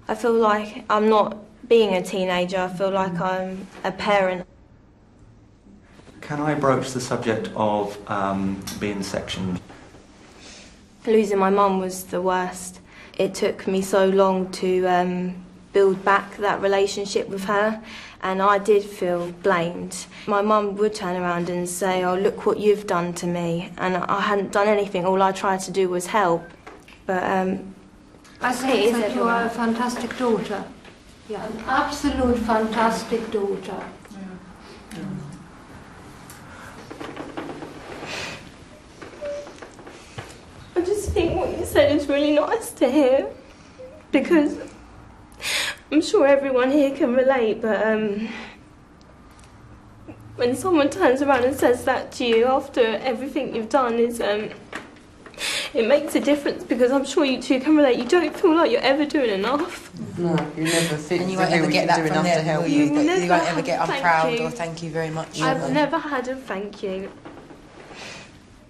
I feel like I'm not being a teenager, I feel like I'm a parent. Can I broach the subject of being sectioned? Losing my mum was the worst. It took me so long to build back that relationship with her, and I did feel blamed. My mum would turn around and say, "Oh, look what you've done to me," and I hadn't done anything. All I tried to do was help. But I think that you are a fantastic daughter. Yeah, an absolute fantastic daughter. I just think what you said is really nice to hear, because I'm sure everyone here can relate, but when someone turns around and says that to you after everything you've done, it makes a difference, because I'm sure you two can relate. You don't feel like you're ever doing enough. No, you never think And you won't ever get that from them, will you? You You won't ever have get, I'm thank proud, you. or thank you very much. I've never had a thank you.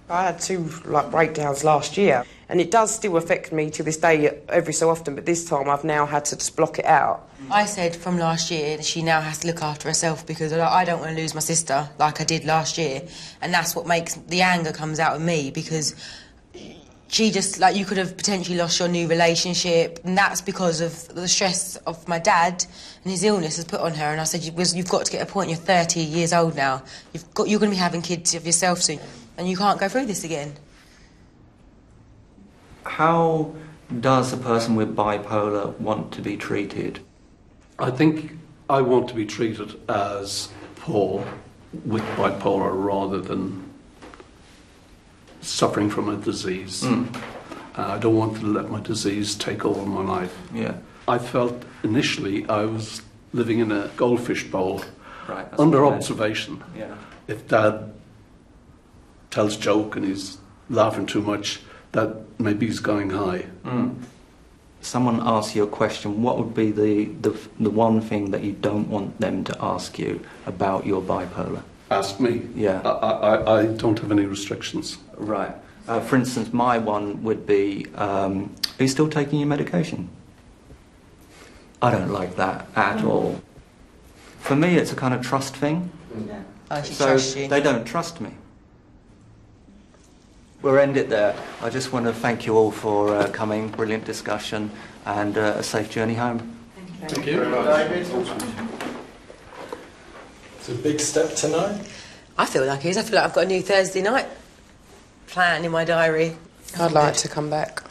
I had 2 breakdowns last year, and it does still affect me to this day every so often, but this time I've now had to just block it out. I said from last year that she now has to look after herself, because I don't want to lose my sister like I did last year, and that's what makes the anger comes out of me, because she just, you could have potentially lost your new relationship, and that's because of the stress of my dad and his illness has put on her. And I said, you've got to get a point, you're 30 years old now, you're going to be having kids of yourself soon, and you can't go through this again. How does a person with bipolar want to be treated? I think I want to be treated as Paul with bipolar rather than suffering from a disease. I don't want to let my disease take over my life. Yeah. I felt initially I was living in a goldfish bowl, Right, that's under what I meant. observation. Yeah. If Dad tells a joke and he's laughing too much, that maybe is going high. Someone asks you a question, what would be the one thing that you don't want them to ask you about your bipolar? Ask me? Yeah. I don't have any restrictions. Right. For instance, my one would be, are you still taking your medication? I don't like that at all. For me, it's a kind of trust thing. Yeah. Oh, she so trusts you. They don't trust me. We'll end it there. I just want to thank you all for coming. Brilliant discussion and a safe journey home. Thank you. It's a big step tonight. I feel like it is. I feel like I've got a new Thursday night plan in my diary. I'd like to come back.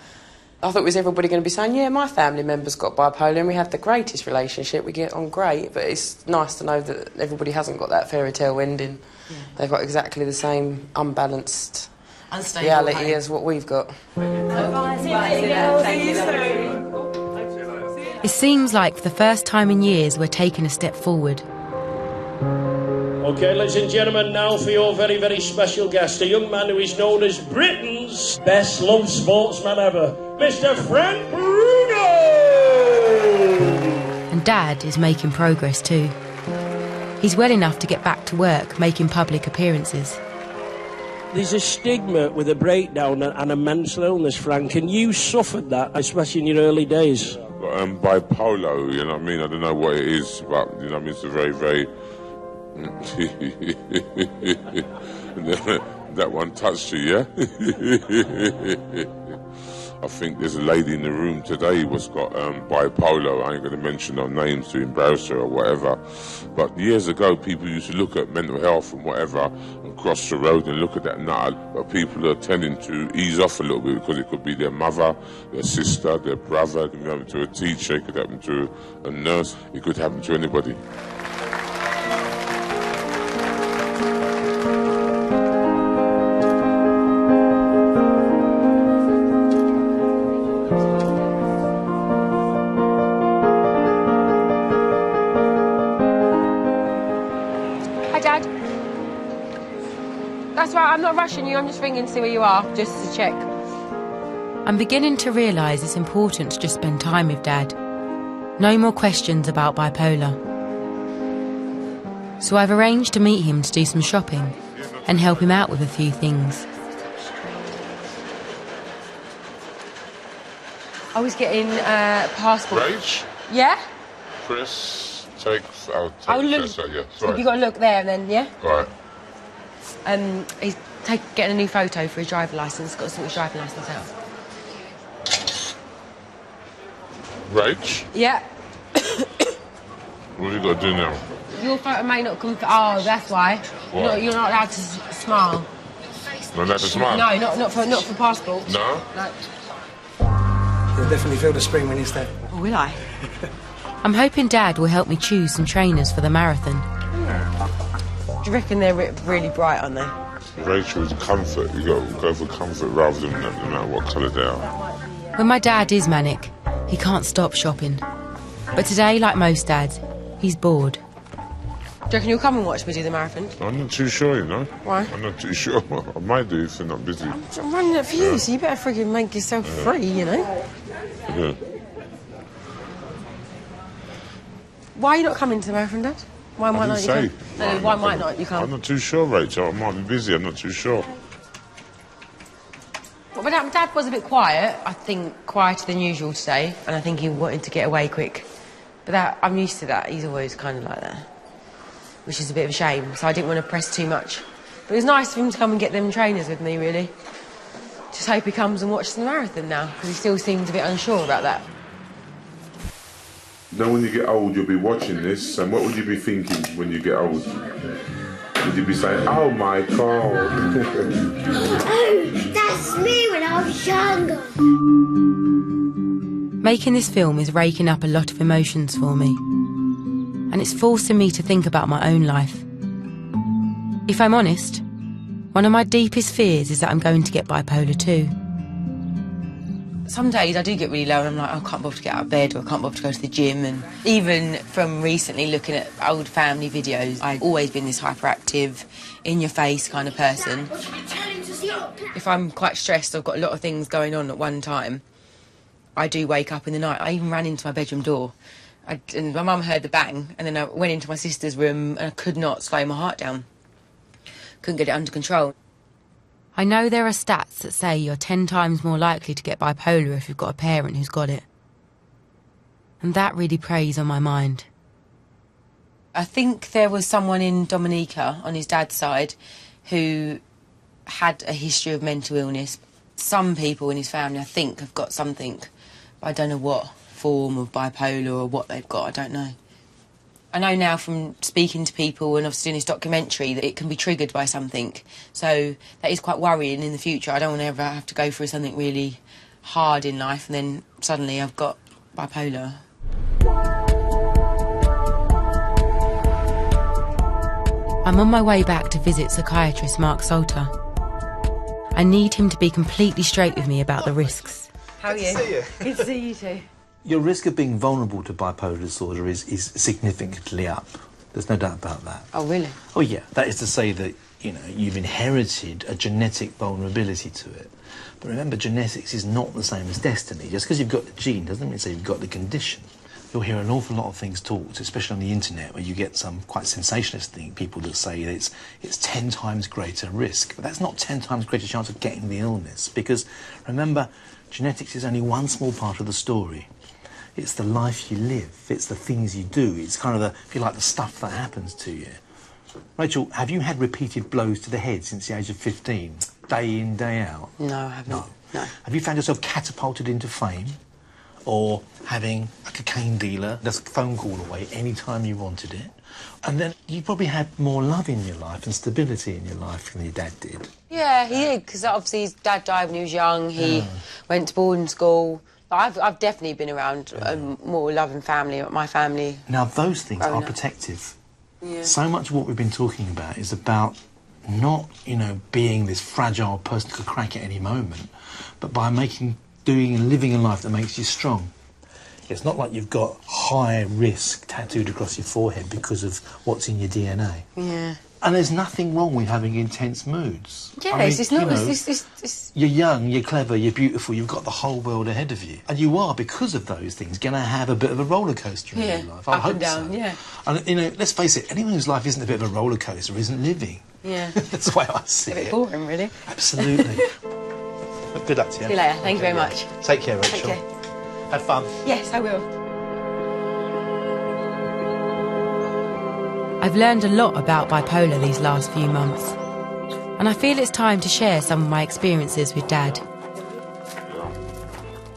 I thought, was everybody going to be saying, yeah, my family member's got bipolar and we have the greatest relationship, we get on great, but it's nice to know that everybody hasn't got that fairy tale ending. Yeah. They've got exactly the same unbalanced reality as what we've got. It seems like for the first time in years we're taking a step forward. OK, ladies and gentlemen, now for your very, very special guest, a young man who is known as Britain's best loved sportsman ever, Mr. Frank Bruno! And Dad is making progress too. He's well enough to get back to work, making public appearances. There's a stigma with a breakdown and a mental illness, Frank, and you suffered that, especially in your early days. Bipolar, you know what I mean? I don't know what it is, but, you know what I mean? It's a very, very... That one touched you, yeah? I think there's a lady in the room today who's got bipolar. I ain't going to mention no names to embarrass her or whatever. But years ago, people used to look at mental health and whatever and cross the road and look at that now. But people are tending to ease off a little bit because it could be their mother, their sister, their brother. It could happen to a teacher. It could happen to a nurse. It could happen to anybody. That's right, I'm not rushing you, I'm just ringing to see where you are, just to check. I'm beginning to realise it's important to just spend time with Dad. No more questions about bipolar. So I've arranged to meet him to do some shopping and help him out with a few things. I was getting passport. Rach? Yeah? Chris, take look. Chris, yeah. Sorry. You got to look there and then, yeah? Right. He's getting a new photo for his driver licence. Got to sort his driving licence out. Rach? Yeah. What have you got to do now? Your photo may not come. Oh, that's why. What? You're not allowed to smile. Not allowed to smile? No, not for passport. No? No. You'll definitely feel the spring when you step. Oh, will I? I'm hoping Dad will help me choose some trainers for the marathon. Do you reckon they're really bright, aren't they? Rachel's comfort. You got to go for comfort rather than no matter what colour they are. When my dad is manic, he can't stop shopping. But today, like most dads, he's bored. Do you reckon you'll come and watch me do the marathon? I'm not too sure, you know. Why? I'm not too sure. I might do if they're not busy. I'm running it for you, so you better freaking make yourself free, you know? Yeah. Why are you not coming to the marathon, Dad? Why might not you come? No, why might not you come? I'm not too sure, Rachel. I might be busy. I'm not too sure. Well, my dad was a bit quiet. I think quieter than usual today, and I think he wanted to get away quick. But I'm used to that. He's always kind of like that, which is a bit of a shame. So I didn't want to press too much. But it was nice for him to come and get them trainers with me, really. Just hope he comes and watches the marathon now, because he still seems a bit unsure about that. You know, when you get old, you'll be watching this, and what would you be thinking when you get old? Would you be saying, oh my God? Oh, that's me when I was younger. Making this film is raking up a lot of emotions for me. And it's forcing me to think about my own life. If I'm honest, one of my deepest fears is that I'm going to get bipolar too. Some days I do get really low and I'm like, oh, I can't bother to get out of bed or I can't bother to go to the gym. And even from recently looking at old family videos, I've always been this hyperactive, in-your-face kind of person. If I'm quite stressed, I've got a lot of things going on at one time, I do wake up in the night. I even ran into my bedroom door. And my mum heard the bang, and then I went into my sister's room and I could not slow my heart down. Couldn't get it under control. I know there are stats that say you're 10 times more likely to get bipolar if you've got a parent who's got it. And that really preys on my mind. I think there was someone in Dominica on his dad's side who had a history of mental illness. Some people in his family, I think, have got something, but I don't know what form of bipolar or what they've got, I don't know. I know now from speaking to people and obviously in his documentary that it can be triggered by something. So that is quite worrying in the future. I don't want to ever have to go through something really hard in life and then suddenly I've got bipolar. I'm on my way back to visit psychiatrist Mark Salter. I need him to be completely straight with me about the risks. How are you? Good to see you. Good to see you too. Your risk of being vulnerable to bipolar disorder is significantly up. There's no doubt about that. Oh, really? Oh, yeah. That is to say that, you know, you've inherited a genetic vulnerability to it. But remember, genetics is not the same as destiny. Just because you've got the gene doesn't mean say you've got the condition. You'll hear an awful lot of things talked, especially on the internet, where you get some quite sensationalist people that say that it's 10 times greater risk. But that's not 10 times greater chance of getting the illness, because remember, genetics is only one small part of the story. It's the life you live, it's the things you do, it's kind of the, if you like, the stuff that happens to you. Rachel, have you had repeated blows to the head since the age of 15, day in, day out? No, I haven't. No. Have you found yourself catapulted into fame? Or having a cocaine dealer that's a phone call away any time you wanted it? And then you probably had more love in your life and stability in your life than your dad did. Yeah, he did, because obviously his dad died when he was young. He went to boarding school. I've definitely been around a more loving family, my family. Now, those things are up. protective. Yeah. So much of what we've been talking about is about not, you know, being this fragile person who could crack at any moment, but by doing and living a life that makes you strong. It's not like you've got high risk tattooed across your forehead because of what's in your DNA. Yeah. And there's nothing wrong with having intense moods. Yeah, I mean, it's not... you know, it's... You're young, you're clever, you're beautiful, you've got the whole world ahead of you. And you are, because of those things, going to have a bit of a roller coaster in your life. I hope and down, so. yeah. And, you know, let's face it, anyone whose life isn't a bit of a roller coaster isn't living. Yeah. That's the way I see it. A bit boring, really. Absolutely. But good luck to you. See you later. Thank you very much. Take care, Rachel. Take care. Have fun. Yes, I will. I've learned a lot about bipolar these last few months, and I feel it's time to share some of my experiences with Dad.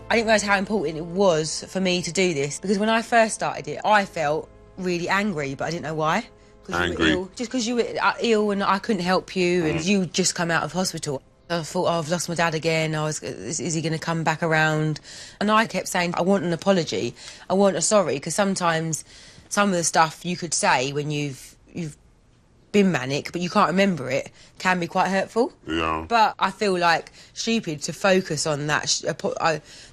I didn't realise how important it was for me to do this, because when I first started it, I felt really angry, but I didn't know why. Angry? You were ill. Just because you were ill and I couldn't help you, and you just come out of hospital. I thought, oh, I've lost my dad again. Is he going to come back around? And I kept saying, I want an apology. I want a sorry, because sometimes some of the stuff you could say when you've been manic, but you can't remember it, can be quite hurtful. Yeah. But I feel like stupid to focus on that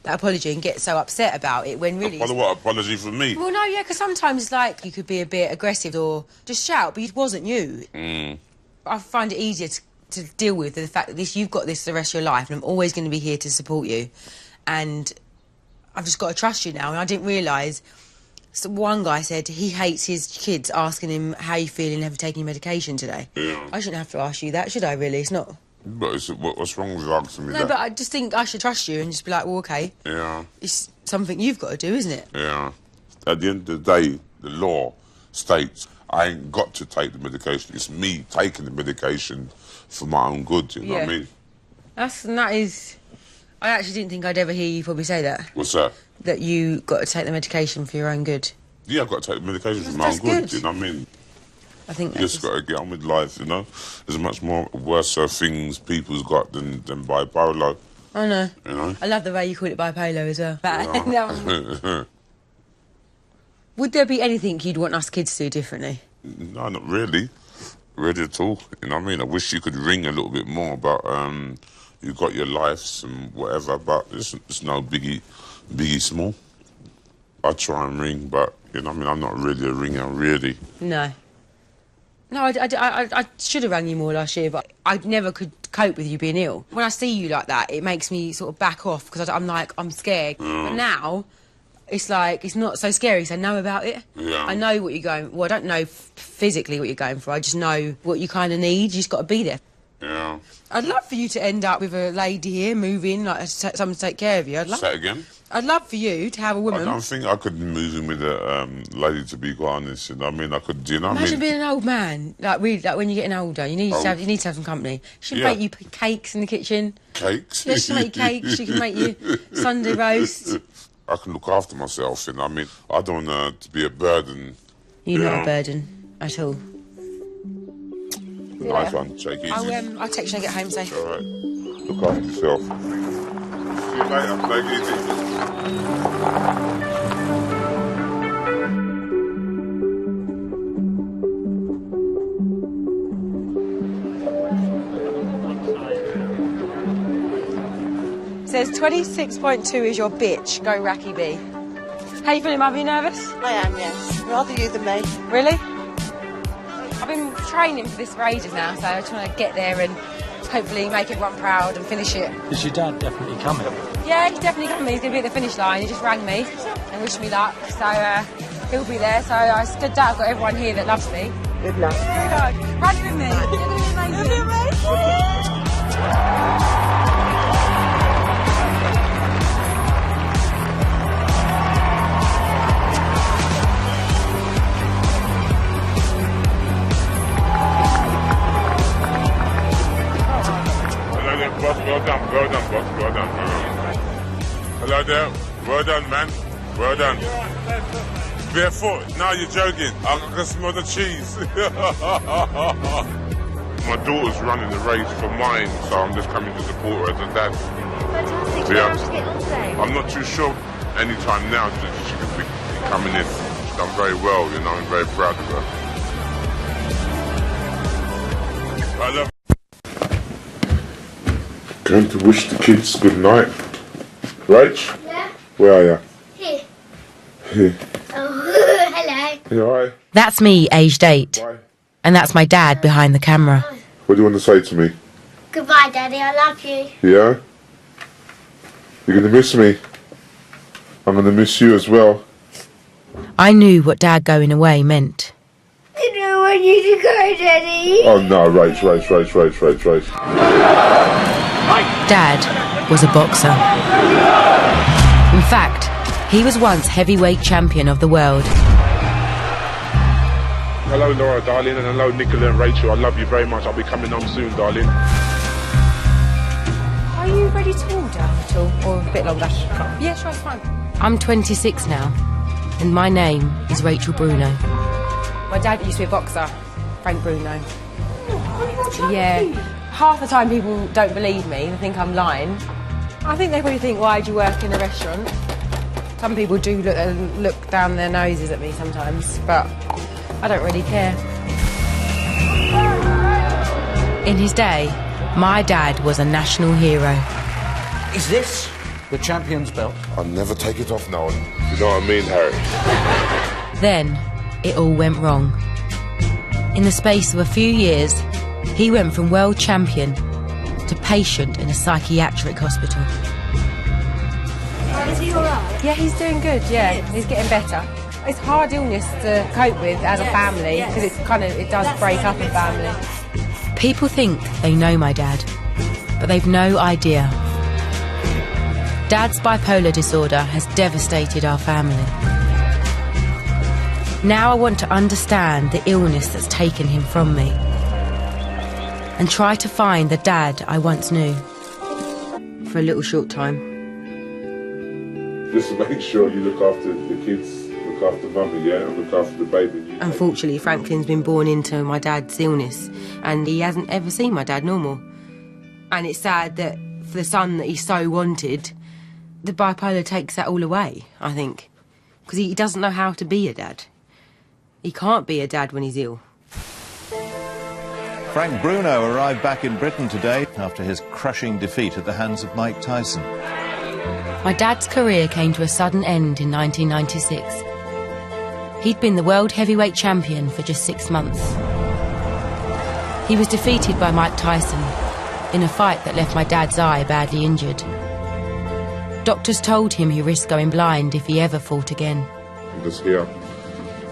apology and get so upset about it when really... What apology for me? Well, no, yeah, because sometimes, like, you could be a bit aggressive or just shout, but it wasn't you. I find it easier to deal with the fact that you've got this the rest of your life and I'm always going to be here to support you. And I've just got to trust you now. And I didn't realise... So one guy said he hates his kids asking him how you feeling, have you taken your medication today? Yeah. I shouldn't have to ask you that, should I, really? It's not... But what's wrong with asking me that? No, but I just think I should trust you and just be like, well, OK. Yeah. It's something you've got to do, isn't it? Yeah. At the end of the day, the law states I ain't got to take the medication. It's me taking the medication for my own good, you know what I mean? That is... I actually didn't think I'd ever hear you probably say that. What's that? That you got to take the medication for your own good. Yeah, I've got to take the medication for my own good, you know what I mean? I think you just got to get on with life, you know? There's much more worse things people's got than bipolar. I know. You know? I love the way you call it bipolar as well. Yeah. Would there be anything you'd want us kids to do differently? No, not really. Really at all. You know what I mean? I wish you could ring a little bit more, but you've got your lives and whatever, but it's no biggie small. I try and ring, but, you know what I mean? I'm not really a ringer, really. No. No, I should have rang you more last year, but I never could cope with you being ill. When I see you like that, it makes me sort of back off because I'm like, I'm scared. But now, it's like, it's not so scary because I know about it. Yeah. I know what you're going... Well, I don't know physically what you're going for. I just know what you kind of need. You just got to be there. Yeah. I'd love for you to end up with a lady here, move in, like someone to take care of you. Say it again? I'd love for you to have a woman. I don't think I could move in with a lady, to be quite honest. You know what I mean? I could, you know what I mean? Imagine being an old man, like really, like when you're getting older, you need to have some company. She can make you cakes in the kitchen. Cakes? Yeah, she can make cakes. She can make you Sunday roast. I can look after myself, you know what I mean? I don't want to be a burden. You're not a burden at all. Nice one. Take it easy. I'll text you when I get home, so. All right. Look after yourself. See you later. Take it easy. Says 26.2 is your bitch. Go Racky B. How you feeling, Mum? Are you nervous? I am, yes. Rather you than me. Really? I've been training for this for ages now, so I just want to get there and hopefully make everyone proud and finish it. Is your dad definitely coming? Yeah, he's definitely coming. He's going to be at the finish line. He just rang me and wished me luck, so he'll be there. So it's good that I've got everyone here that loves me. Good luck. Good luck. Run with me. You're going to be amazing. You'll be amazing. Boss, well done, boss, well done. Hello there, well done, man, well done. Barefoot? No, you're joking. I can smell the cheese. My daughter's running the race for mine, so I'm just coming to support her as a dad. Fantastic. Yeah. How did you get on today? I'm not too sure any time now that she could be coming in. She's done very well, you know, I'm very proud of her. I love Going to wish the kids good night. Rach? Yeah? Where are you? Here. Here. Oh, hello. You alright? That's me, aged 8. Bye. And that's my dad behind the camera. What do you want to say to me? Goodbye, Daddy. I love you. Yeah? You're going to miss me. I'm going to miss you as well. I knew what Dad going away meant. I don't want you to go, Daddy. Oh no, Rach. Dad was a boxer. In fact, he was once heavyweight champion of the world. Hello Laura, darling, and hello Nicola and Rachel. I love you very much. I'll be coming home soon, darling. Are you ready to order at all? Or a bit longer? Yeah, sure, it's fine. I'm 26 now, and my name is Rachel Bruno. My dad used to be a boxer, Frank Bruno. Yeah. Half the time people don't believe me, they think I'm lying. I think they probably think, why do you work in a restaurant? Some people do look down their noses at me sometimes, but I don't really care. In his day, my dad was a national hero. Is this the champion's belt? I'll never take it off, Nolan. You know what I mean, Harry? Then, it all went wrong. In the space of a few years, he went from world champion to patient in a psychiatric hospital. Is he alright? Yeah, he's doing good, yeah. He's getting better. It's hard illness to cope with as a family, because it does break up a family. People think they know my dad, but they've no idea. Dad's bipolar disorder has devastated our family. Now I want to understand the illness that's taken him from me and try to find the dad I once knew for a little short time. Just make sure you look after the kids, look after mummy, yeah, and look after the baby. Unfortunately, Franklin's been born into my dad's illness and he hasn't ever seen my dad normal. And it's sad that for the son that he so wanted, the bipolar takes that all away, I think. Because he doesn't know how to be a dad. He can't be a dad when he's ill. Frank Bruno arrived back in Britain today after his crushing defeat at the hands of Mike Tyson. My dad's career came to a sudden end in 1996. He'd been the world heavyweight champion for just 6 months. He was defeated by Mike Tyson in a fight that left my dad's eye badly injured. Doctors told him he risked going blind if he ever fought again. I'm just here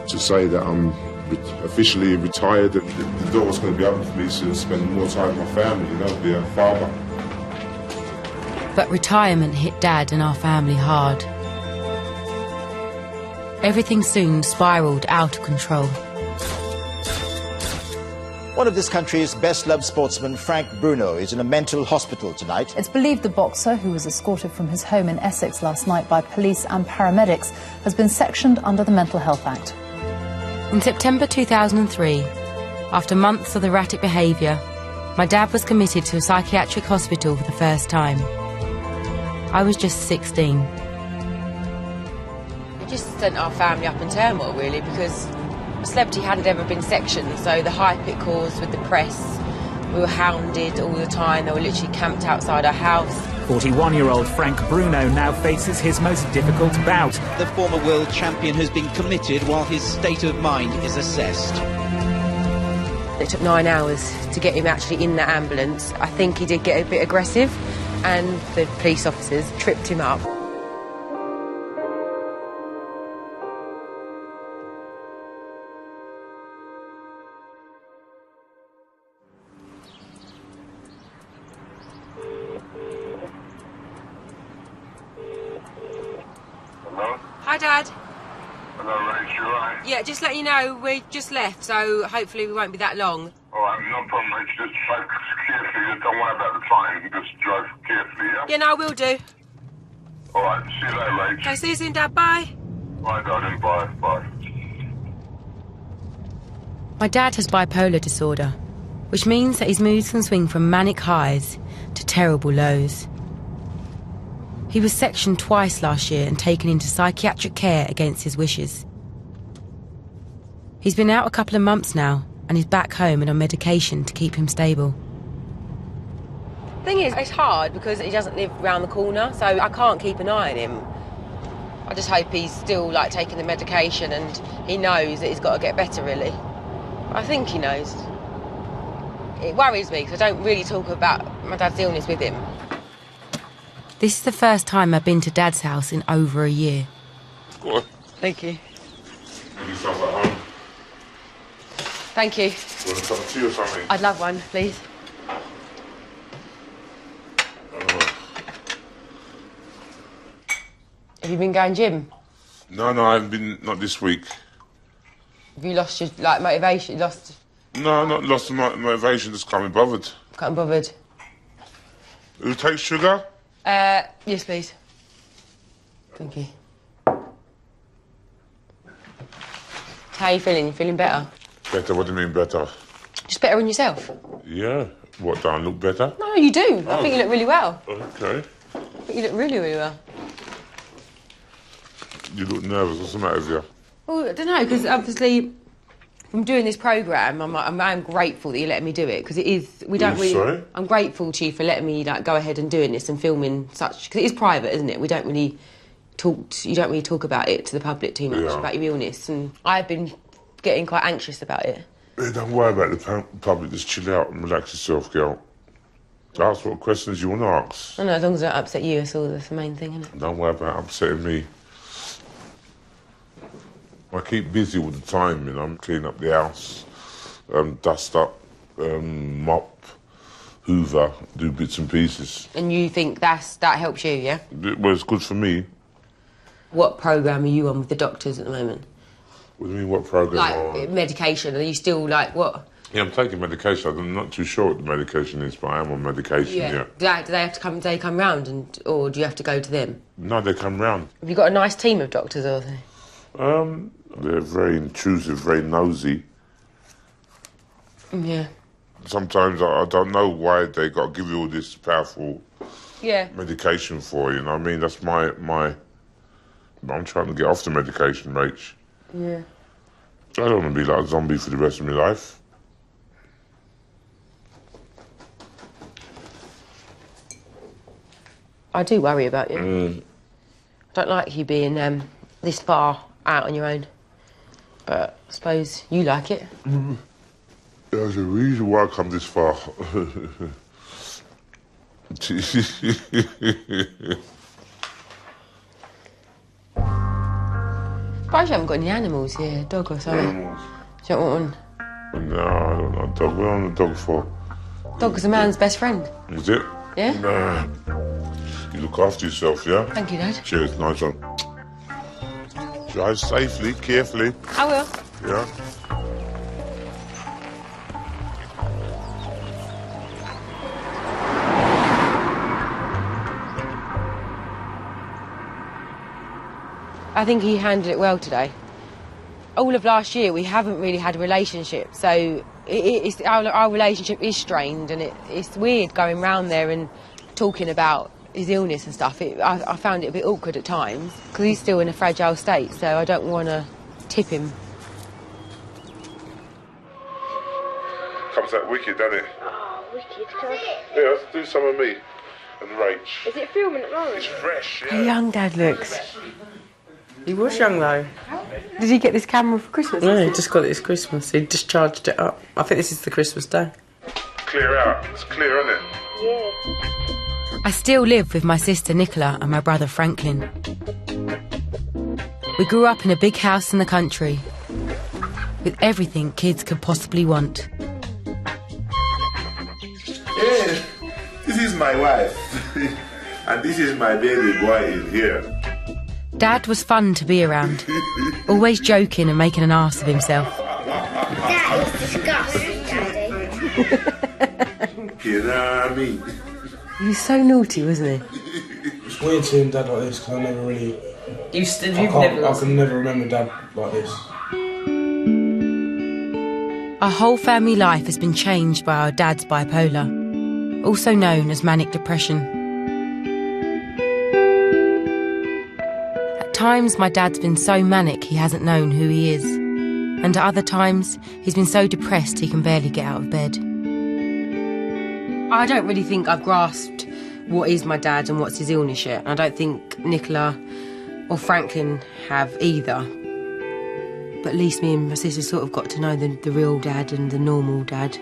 to say that I'm officially retired, and the door's going to be open for me to spend more time with my family, you know, be a father. But retirement hit Dad and our family hard. Everything soon spiralled out of control. One of this country's best-loved sportsmen, Frank Bruno, is in a mental hospital tonight. It's believed the boxer, who was escorted from his home in Essex last night by police and paramedics, has been sectioned under the Mental Health Act. In September 2003, after months of erratic behaviour, my dad was committed to a psychiatric hospital for the first time. I was just 16. It just sent our family up in turmoil, really, because a celebrity hadn't ever been sectioned, so the hype it caused with the press, we were hounded all the time. They were literally camped outside our house. 41-year-old Frank Bruno now faces his most difficult bout. The former world champion has been committed while his state of mind is assessed. It took 9 hours to get him actually in the ambulance. I think he did get a bit aggressive, and the police officers tripped him up. Hi, Dad. Hello, Rach, you alright? Yeah, just letting you know, we just left, so hopefully we won't be that long. Alright, no problem, Rach. Just drive carefully. Don't worry about the time. Just drive carefully, yeah? Yeah, no, I will do. Alright, see you later, Rach. Okay, see you soon, Dad. Bye. Bye, darling. Bye. Bye. My dad has bipolar disorder, which means that his moods can swing from manic highs to terrible lows. He was sectioned twice last year and taken into psychiatric care against his wishes. He's been out a couple of months now and is back home and on medication to keep him stable. Thing is, it's hard because he doesn't live round the corner, so I can't keep an eye on him. I just hope he's still, like, taking the medication and he knows that he's got to get better, really. I think he knows. It worries me because I don't really talk about my dad's illness with him. This is the first time I've been to Dad's house in over a year. Go on. Thank you. Make yourself at home. Thank you. You want a cup of tea or something? I'd love one, please. Have you been going gym? No, I haven't been, not this week. Have you lost your, like, motivation? You lost... No, not lost my motivation, just can't be bothered. Can't be bothered. Who takes sugar? Yes, please. Thank you. How are you feeling? You feeling better? Better? What do you mean better? Just better in yourself? Yeah. What, don't I look better? No, you do. I think you look really well. Okay. I think you look really, really well. You look nervous. What's the matter with you? Well, I don't know, because obviously from doing this programme, I'm grateful that you're letting me do it, because it is, we don't really... Sorry? I'm grateful to you for letting me, like, go ahead and doing this and filming such... Because it is private, isn't it? We don't really you don't really talk about it to the public too much, about your illness, and I've been getting quite anxious about it. Hey, don't worry about the public. Just chill out and relax yourself, girl. Ask what questions you want to ask. I know, as long as I don't upset you, that's the main thing, isn't it? Don't worry about upsetting me. I keep busy all the time, you know. Clean up the house, dust up, mop, hoover, do bits and pieces. And you think that helps you, yeah? Well, it's good for me. What programme are you on with the doctors at the moment? What do you mean, what programme? Like, medication. Are you still, like, what? Yeah, I'm taking medication. I'm not too sure what the medication is, but I am on medication, yeah. Do they have to come, do they come round, or do you have to go to them? No, they come round. Have you got a nice team of doctors, or they? They're very intrusive, very nosy. Yeah. Sometimes I don't know why they got to give you all this powerful medication for, you know what I mean? That's my... I'm trying to get off the medication, Rach. Yeah. I don't want to be like a zombie for the rest of my life. I do worry about you. I don't like you being this far out on your own. But I suppose you like it. There's a reason why I come this far. Surprised you haven't got any animals here, dog or something. Animals? Do you want one? No, I don't know dog. What am I a dog for? Dog is a man's best friend. Is it? Yeah? Nah. You look after yourself, yeah? Thank you, Dad. Cheers, nice one. Drive safely, carefully. I will. Yeah? I think he handled it well today. All of last year we haven't really had a relationship, so our relationship is strained, and it's weird going round there and talking about his illness and stuff. I found it a bit awkward at times because he's still in a fragile state, so I don't want to tip him. Comes out wicked, doesn't it? Oh, wicked. Yeah, let's do some of me and Rach. Is it filming at the moment? It's fresh, yeah. How young Dad looks. He was young though. Did he get this camera for Christmas? No, he just got it this Christmas. He just charged it up. I think this is the Christmas day. Clear out. It's clear, isn't it? Yeah. I still live with my sister Nicola and my brother Franklin. We grew up in a big house in the country with everything kids could possibly want. Yeah, this is my wife. And this is my baby boy in here. Dad was fun to be around, always joking and making an arse of himself. That is disgusting, Daddy. You know what I mean? He was so naughty, wasn't he? It's weird seeing Dad like this because I never really... I can never remember Dad like this. Our whole family life has been changed by our dad's bipolar, also known as manic depression. At times, my dad's been so manic he hasn't known who he is. And at other times, he's been so depressed he can barely get out of bed. I don't really think I've grasped what is my dad and what's his illness yet. I don't think Nicola or Franklin have either. But at least me and my sister sort of got to know the real dad and the normal dad.